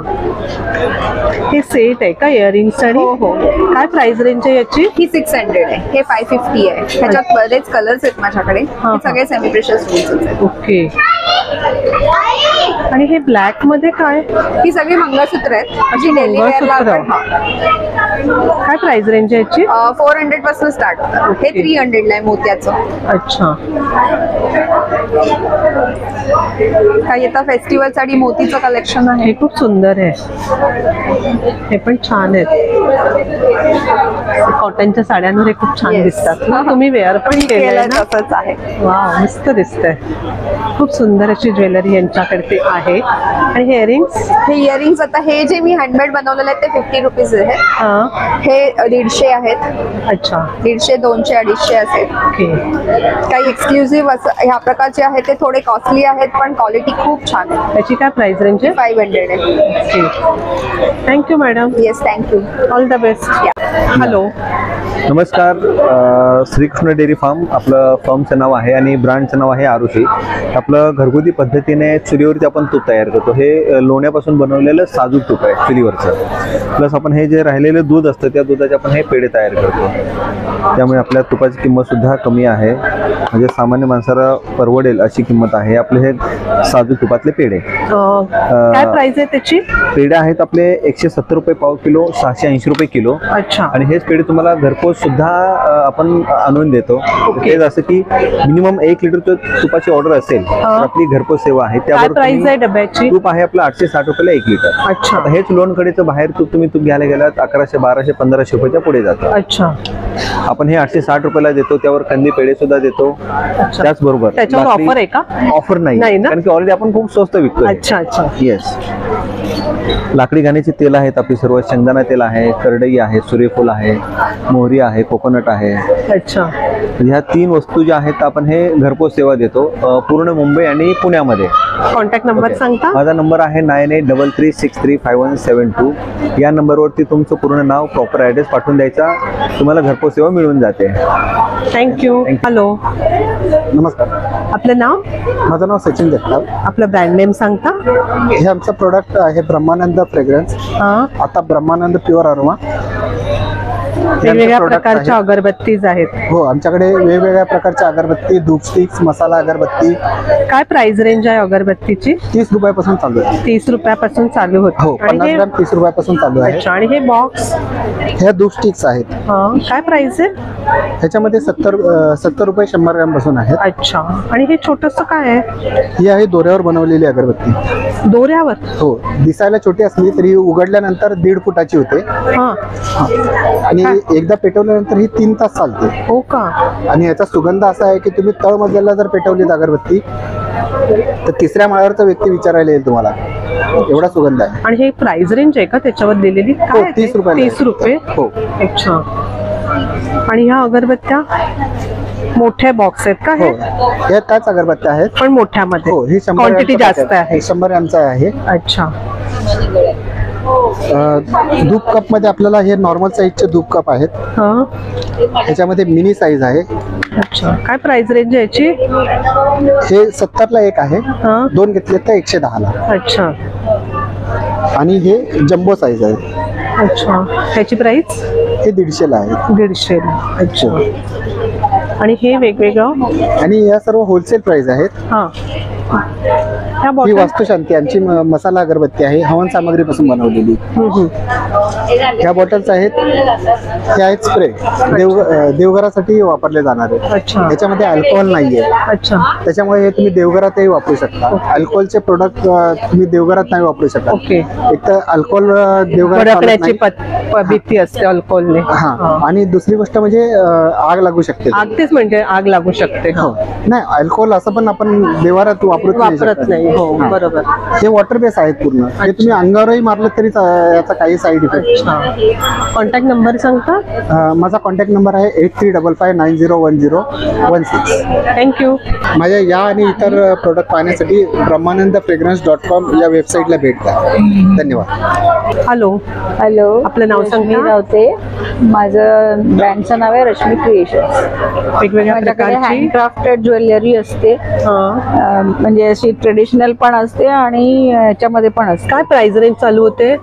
हे सेट आहे का इयरिंग्स? हो हो. काय प्राइस रेंज आहे याची? ही 600 आहे, हे 550 आहे. ह्याच्यात बरेच कलर्स आहेत माझ्याकडे, हे सगळे सेमी प्रेशर स्टोन्स आहेत. ओके. आणि हे ब्लॅक मध्ये काय? ही सगळी मंगळसूत्र आहेत. काय प्राइस रेंज आहे याची? 400 पासून स्टार्ट होतं, हे 300 ला आहे मोत्याचं. अच्छा. काही आता फेस्टिवल साठी मोतीचं कलेक्शन आहे. हे खूप सुंदर आहे, हे पण छान आहेत. कॉटनच्या साड्यांवर हे खूप छान दिसतात. तुम्ही वेअर पण केलंय ना? तसंच आहे. वाव, मस्त दिसतंय. खूप सुंदर अशी ज्वेलरी यांच्याकडे आहे. आणि हे इयरिंग्स? हे इयरिंग्स आता हे जे मी हँडमेड बनवलेले आहेत ते 50 रुपीज आहेत. हे 150 आहेत. अच्छा, 150, 200, 250 असे. ओके. काही एक्सक्लुझिव्ह असं ह्या प्रकारचे आहेत, ते थोडे कॉस्टली आहेत पण क्वालिटी खूप छान आहे. त्याची काय प्राइस रेंज आहे? 500 आहे. Okay. Thank you madam. Yes, thank you. All the best. Hello. नमस्कार. श्रीकृष्ण डेअरी फार्म आपलं फर्मचं नाव आहे आणि ब्रँडचं नाव आहे आरुषी. आपलं घरगुती पद्धतीने चुलीवरती आपण तूप तयार करतो. हे लोण्यापासून बनवलेलं साजूक तूप आहे चुलीवरचं. प्लस आपण हे जे राहिलेलं दूध असतं त्या दुधाचे आपण हे पेढे तयार करतो. त्यामुळे आपल्या तुपाची किंमत सुद्धा कमी आहे, म्हणजे सामान्य माणसाला परवडेल अशी किंमत आहे. आपले हे साजूक तुपातले पेढे. काय प्राइस आहे त्याची? पेढे आहेत आपले 170 रुपये पाव किलो, 680 रुपये किलो. अच्छा. आणि हेच पेढे तुम्हाला घरपोच सुद्धा आपण आणून देतो. ते जसं की मिनिमम 1 लिटर तुपाची ऑर्डर असेल तर आपली घरपोच सेवा आहे. काय प्राइस आहे डब्याची? तूप आहे आपलं 860 रुपयाला 1 लिटर. अच्छा. आता हेच लोणकडेचं बाहेर तुम्ही तूप घ्यायला गेलात 1100, 1200, 1500 रुपयाच्या पुढे जातं. अच्छा. आपण हे 860 रुपयाला देतो. त्यावर कंदी पेढे सुद्धा देतो. त्याचबरोबर त्याच्यावर ऑफर आहे का? ऑफर नाही, कारण की ऑलरेडी आपण खूप स्वस्त विकतो. अच्छा अच्छा. येस. लाकडी घाण्याची तेल आहेत आपली सर्व. शेंगदाणा तेल आहे, करडई आहे, सूर्यफूल आहे, मोहरी आहे, कोकोनट आहे. अच्छा. ह्या 3 वस्तू ज्या आहेत आपण हे घरपोच सेवा देतो पूर्ण मुंबई आणि पुण्यामध्ये. कॉन्टॅक्ट नंबर सांगता? माझा नंबर आहे 9833635172. या नंबरवरती तुमचं पूर्ण नाव, प्रॉपर ॲड्रेस पाठवून द्यायचा, तुम्हाला घरपोच सेवा मिळून जाते. थँक्यू. हॅलो. नमस्कार. आपलं नाव? माझं नाव सचिन जगताप. आपलं ब्रँड नेम सांगता? हे आमचं प्रोडक्ट आहे ब्रह्मानंद फ्रेग्रन्स. आता ब्रह्मानंद प्युअर अरोमा. वेगवेगळ्या प्रकारच्या अगरबत्तीज आहेत. हो, आमच्याकडे वेगवेगळ्या प्रकारच्या अगरबत्ती, धूप स्टिक्स, मसाला अगरबत्ती. काय प्राइस रेंज आहे अगरबत्तीची? 30 रुपयापासून चालू आहे. 30 रुपयापासून चालू होते. हो, 50 ग्रॅम 30 रुपयापासून चालू आहे. अच्छा. आणि हे बॉक्स? हे धूप स्टिक्स आहेत. काय प्राइस आहे? ह्याच्यामध्ये 70 रुपये 100 ग्रॅम पासून आहेत. अच्छा. आणि हे छोटस काय आहे? ही आहे दोऱ्यावर बनवलेली अगरबत्ती. दोऱ्यावर? हो, दिसायला छोटी असली तरी उघडल्यानंतर 1.5 फुटाची होते. आणि एकदा पेटवल्यानंतर ही 3 तास चालते. हो का? आणि याचा सुगंध असा आहे की तुम्ही तळमजल्याला जर पेटवली अगरबत्ती तर 3ऱ्या माळ्यावरचा व्यक्ती विचारायला येईल तुम्हाला, एवढा सुगंध आहे. आणि हे प्राइस रेंज आहे का त्याच्यावर दिलेली? हो, 30 रुपये. 30 रुपये. हो. अच्छा. आणि ह्या अगरबत्त्या मोठे बॉक्स आहेत का? हो, या त्याच अगरबत्त्या आहेत पण मोठ्यामध्ये. हो, ही 100 क्वांटिटी जास्त आहे. 100 ग्रॅमचा आहे. अच्छा. धूप कप मध्ये आपल्याला हे नॉर्मल साईजचे धूप कप आहेत. ह्याच्यामध्ये मिनी साईज आहे. अच्छा. काय प्राइस रेंज आहे याची? हे 70 ला एक आहे. 2 घेतले तर 110 ला. अच्छा. आणि हे जम्बो साईज आहे. अच्छा. ह्याची प्राइस? हे 150 ला आहे. 150 ला. अच्छा. आणि हे वेगवेगळं? आणि या सर्व होलसेल प्राइस आहेत. ही वास्तुशांती आमची मसाला अगरबत्ती आहे, हवन सामग्रीपासून बनवलेली. ह्या बॉटल्स आहेत, हे आहेत स्प्रे, देवघरासाठी वापरले जाणारे. याच्यामध्ये अल्कोहोल नाहीये. त्याच्यामुळे हे तुम्ही देवघरातही वापरू शकता. अल्कोहोलचे प्रोडक्ट तुम्ही देवघरात नाही वापरू शकता. एक तर अल्कोहोल देवघरात भीती असते अल्कोहोलने. आणि दुसरी गोष्ट म्हणजे आग लागू शकते. तेच म्हणजे आग लागू शकते. नाही, अल्कोहोल असं पण पण देवघरात वापरत नाही. हो बरोबर. हे वॉटर बेस आहेत पूर्ण. हे तुम्ही अंगावरही मारलं तरी याचा काही साईड इफेक्ट. कॉन्टॅक्ट नंबर सांगता? माझा कॉन्टॅक्ट नंबर आहे 8355901016. थँक्यू. माझ्या या आणि इतर प्रोडक्ट पाहण्यासाठी brahmanandafragrance.com या वेबसाईटला भेट द्या. धन्यवाद. हॅलो. आपलं नाव सांगा. रावते. माझं ब्रँडचं नाव आहे रश्मी क्रिएशन्स. वेगवेगळ्या माझ्याकडे प्रकारची हँडक्राफ्टेड ज्वेलरी असते, म्हणजे अशी ट्रेडिशनल पण असते आणि ह्याच्यामध्ये पण असते. काय प्राइस रेंज चालू होते?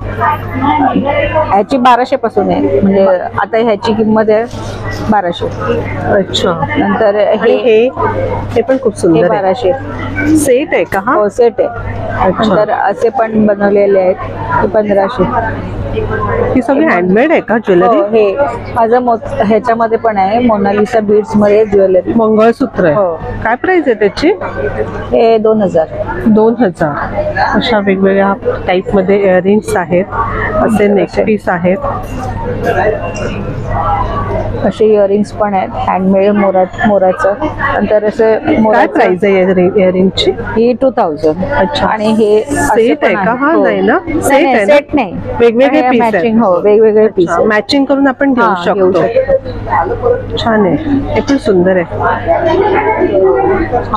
ह्याची 1200 पासून आहे, म्हणजे आता ह्याची किंमत आहे 1200. अच्छा. नंतर हे पण खूप सुंदर 1200 सेट आहे का? हो सेट आहे. नंतर असे पण बनवलेले आहेत, 1500. ही सगळी हँडमेड आहे का ज्वेलरी? हे माझं ह्याच्यामध्ये पण आहे, मोनालिसा बीड्स मध्ये ज्वेलरी. मंगळसूत्र आहे. काय प्राइस आहे त्याची? हे 2000. 2000. अशा वेगवेगळ्या टाईप मध्ये इयरिंग्स आहेत, असे नेकपीस आहेत, असे इयरिंग्स पण आहेत हँडमेड मोराचं. नंतर असे काय प्राइस आहे इयरिंगची? ही 2000. अच्छा. आणि हे सेट आहे का? हा नाही ना, सेट आहे. सेट नाही, वेगवेगळे पीस मॅचिंग. हो वेगवेगळे पीस मॅचिंग करून आपण घेऊ शकतो. छान आहे, हे पण सुंदर आहे.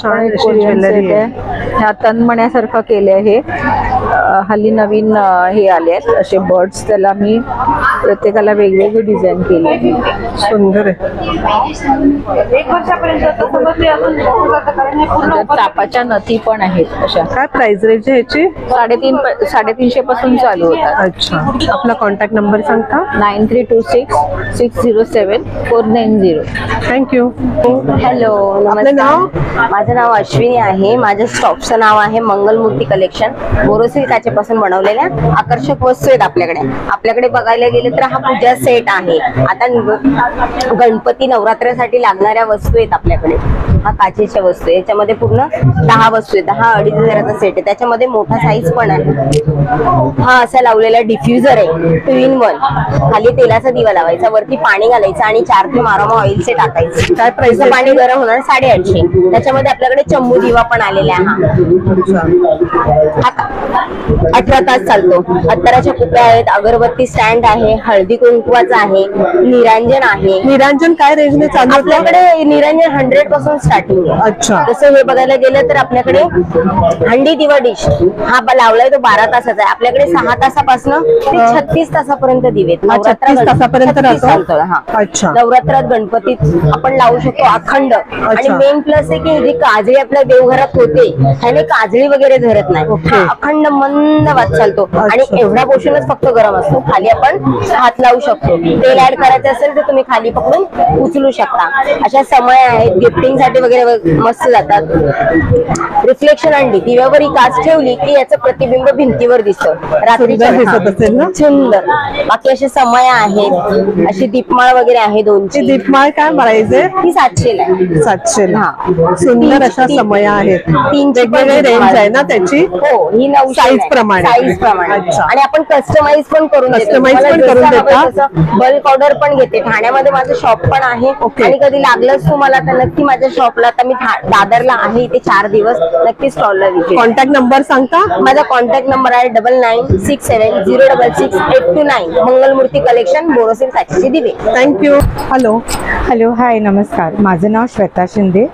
छान अशी ज्वेलरी आहे. ह्या तनमण्यासारखं केले आहे. हल्ली नवीन हे आले आहेत असे बर्ड्स, त्याला मी प्रत्येकाला वेगवेगळी डिझाईन केली. सुंदर आहे. तापाच्या नथी पण आहेत अशा. काय प्राइस रेंज आहे ह्याची? 350 पासून चालू होतात. अच्छा. आपला कॉन्टॅक्ट नंबर सांगता? 9326607490. थँक्यू. हॅलो, नमस्कार. माझं नाव अश्विनी आहे. माझ्या स्टॉपचं नाव आहे मंगलमूर्ती कलेक्शन. बोरोसिल काचेपासून बनवलेल्या आकर्षक वस्तू आहेत आपल्याकडे बघायला गेले तर हा पूजा सेट आहे. आता गणपती नवरात्रासाठी लागणाऱ्या वस्तू आहेत आपल्याकडे. हा काचेच्या वस्तू आहे, याच्यामध्ये पूर्ण 10 वस्तू आहेत. हा 2500चा सेट आहे. त्याच्यामध्ये मोठा साईज पण आहे. हा असा लावलेला डिफ्युजर आहे, 2 in 1. खाली तेलाचा दिवा लावायचा, वरती पाणी घालायचं आणि 4 ते अरोमा ऑइलचे टाकायचे. काय प्राइस? पाणी गरम होणार 850. त्याच्यामध्ये आपल्याकडे चंबू दिवा पण आलेला आहे. हा 18 तास चालतो. अत्तराच्या कुप्या आहेत, अगरबत्ती स्टँड आहे, हळदी कुंकवाचा आहे, निरांजन आहे. निरांजन काय रेंजने चालू? आपल्याकडे निरांजन 100 पासून स्टार्टिंग आहे. अच्छा. जसं हे बघायला गेलं तर आपल्याकडे हंडी दिवा डिश हा लावलाय तो 12 तासाचा आहे. आपल्याकडे 6 तासापासून ते 36 तासापर्यंत दिवे 36 तासापर्यंत चालतो. अच्छा. नवरात्रात गणपतीत आपण लावू शकतो अखंड. आणि मेन प्लस आहे की जी काजळी आपल्या देवघरात होते ह्याने काजळी वगैरे धरत नाही. अखंड मंद वाद चालतो आणि एवढा पोर्शनच फक्त गरम असतो. खाली आपण हात लावू शकतो. तेल ऍड करायचं असेल तर तुम्ही खाली पकडून उचलू शकता. अशा समय आहेत, गिफ्टिंग साठी वगैरे मस्त जातात. रिफ्लेक्शन अंडी दिव्यावर ही काच ठेवली की याचं प्रतिबिंब भिंतीवर दिसतं. रात्रीच्या सुंदर. बाकी असे समय आहेत, अशी दीपमाळ वगैरे आहे 2ची. दीपमाळ काय म्हणायचे? ही 700 ला आहे. 700 ला. सुंदर अशा समय आहेत. वेगवेगळे रेंज आहे ना त्याची? हो, ही 900 साईज प्रमाणे. अच्छा. आणि आपण कस्टमाइज पण करून देतो. बल्क ऑर्डर पण घेते. ठाण्यामध्ये माझं शॉप पण आहे. आणि कधी लागलंच तुम्हाला तर नक्की माझ्या शॉपला, आता मी दादरला आहे इथे 4 दिवस, नक्की स्टॉलला विजिट. कॉन्टॅक्ट नंबर सांगता? माझा कॉन्टॅक्ट नंबर आहे 9967066829. मंगलमूर्ती कलेक्शन, बोरोसिल काचेचे दिवे. थँक्यू. हॅलो. हाय, नमस्कार. माझं नाव श्वेता शिंदे.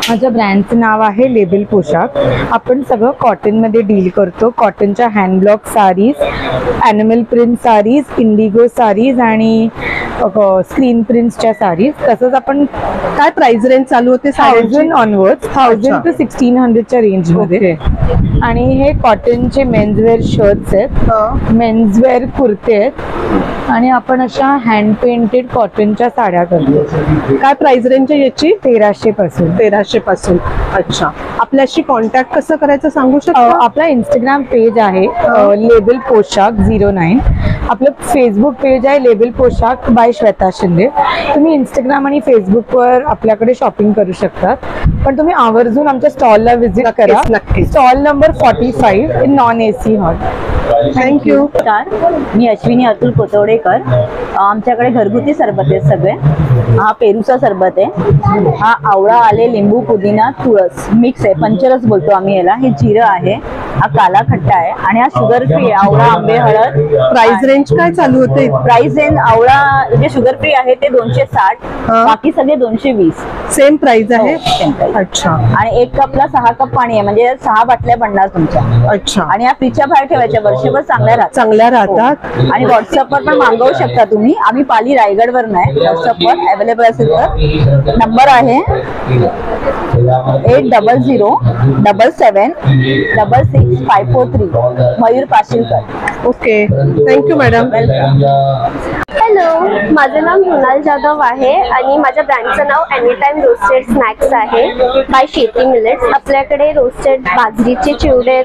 माझ्या ब्रँडचं नाव आहे लेबल पोशाख. आपण सगळं कॉटनमध्ये डील करतो. कॉटनच्या hand block sarees, animal print sarees, Indigo sarees आणि स्क्रीन प्रिंट्सच्या साडीज. तसंच आपण काय प्राइस रेंज चालू होते? 1000 ऑनवर्ड्स, 1000 ते 1600च्या रेंजमध्ये. आणि हे कॉटनचे मेन्सवेअर शर्ट्स आहेत, मेन्सवेअर कुर्ते आहेत, आणि आपण अशा हँड पेंटेड कॉटनच्या साड्या करतो. काय प्राइस रेंज आहे याची? 1300 पासून. 1300 पासून. अच्छा, आपल्याशी कॉन्टॅक्ट कसं करायचं सांगू शकता? आपला इंस्टाग्राम पेज आहे लेबल पोशाख 09. आपलं फेसबुक पेज आहे लेबल पोशाख बाय श्वेता शिंदे. तुम्ही इंस्टाग्राम आणि फेसबुकवर आपल्याकडे शॉपिंग करू शकतात, पण तुम्ही आवर्जून आमच्या स्टॉलला व्हिजिट करा. Stall number 45 in non AC hall. Thank you. मी अश्विनी अतुल कोतवडेकर. आमच्याकडे घरगुती सरबत आहेत सगळे. हा पेरूचा सरबत आहे, हा आवळा, आले, लिंबू, पुदिना, तुळस मिक्स आहे, पंचरस बोलतो आम्ही याला. हे जिरं आहे, हा काला खट्टा आहे आणि हा शुगर फ्री आहे. आवळा, आंबे, हळद. प्राइस रेंज काय चालू होते? प्राइस रेंज आवळा जे शुगर फ्री आहे ते 260, बाकी सगळे 220. सेम प्राइस आहे. अच्छा. आणि एक कपला 6 कप पाणी आहे, म्हणजे 6 बाटल्या बनणार तुमच्या. अच्छा. आणि या फ्रीजच्या बाहेर ठेवायच्या, वर्षभर चांगल्या राहतात. आणि व्हॉट्सअपवर पण मागवू शकता तुम्ही. आम्ही पाली रायगडवर नाही, व्हॉट्सअपवर अवेलेबल असेल तर. नंबर आहे 8007776543, Mayur Pashilkar. Okay, thank you madam. Hello, माझं नाव मृणाल जाधव आहे आणि माझ्या ब्रँडचं नाव एनीटाइम रोस्टेड स्नॅक्स आहे बाय शेती मिलेट्स. आपल्याकडे रोस्टेड बाजरीचे चिवडे,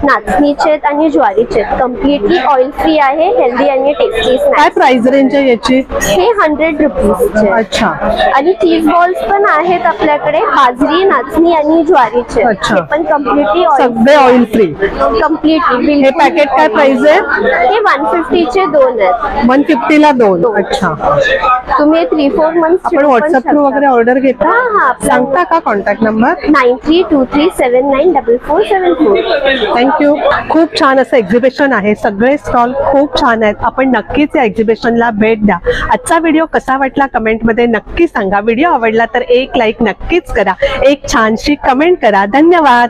नाचणीचे आणि ज्वारीचे, कम्प्लिटली ऑइल फ्री आहे, हेल्दी आणि टेस्टी स्नॅक्स. काय प्राइस रेंज आहे याची? हे 100 रुपीजचे. अच्छा. आणि चीज बॉल्स पण आहेत आपल्याकडे, बाजरी, नाचणी आणि ज्वारीचे. अच्छा. हे पण कम्प्लिटली सगळे ऑइल फ्री. कम्प्लिटली. हे पॅकेट काय प्राइस आहे? हे 150चे 2 आहेत. 150 ला 2. अच्छा. तुम्ही 3-4 मंथ्स आपण व्हॉट्सअप थ्रू वगैरे ऑर्डर घेता? सांगता का कॉन्टॅक्ट नंबर? 9323794474. थँक्यू. खूप छान असं एक्झिबिशन आहे, सगळे स्टॉल खूप छान आहेत. आपण नक्कीच या एक्झिबिशनला भेट द्या. आजचा व्हिडिओ कसा वाटला कमेंटमध्ये नक्की सांगा. व्हिडिओ आवडला तर एक लाईक नक्कीच करा, एक छानशी कमेंट करा. धन्यवाद.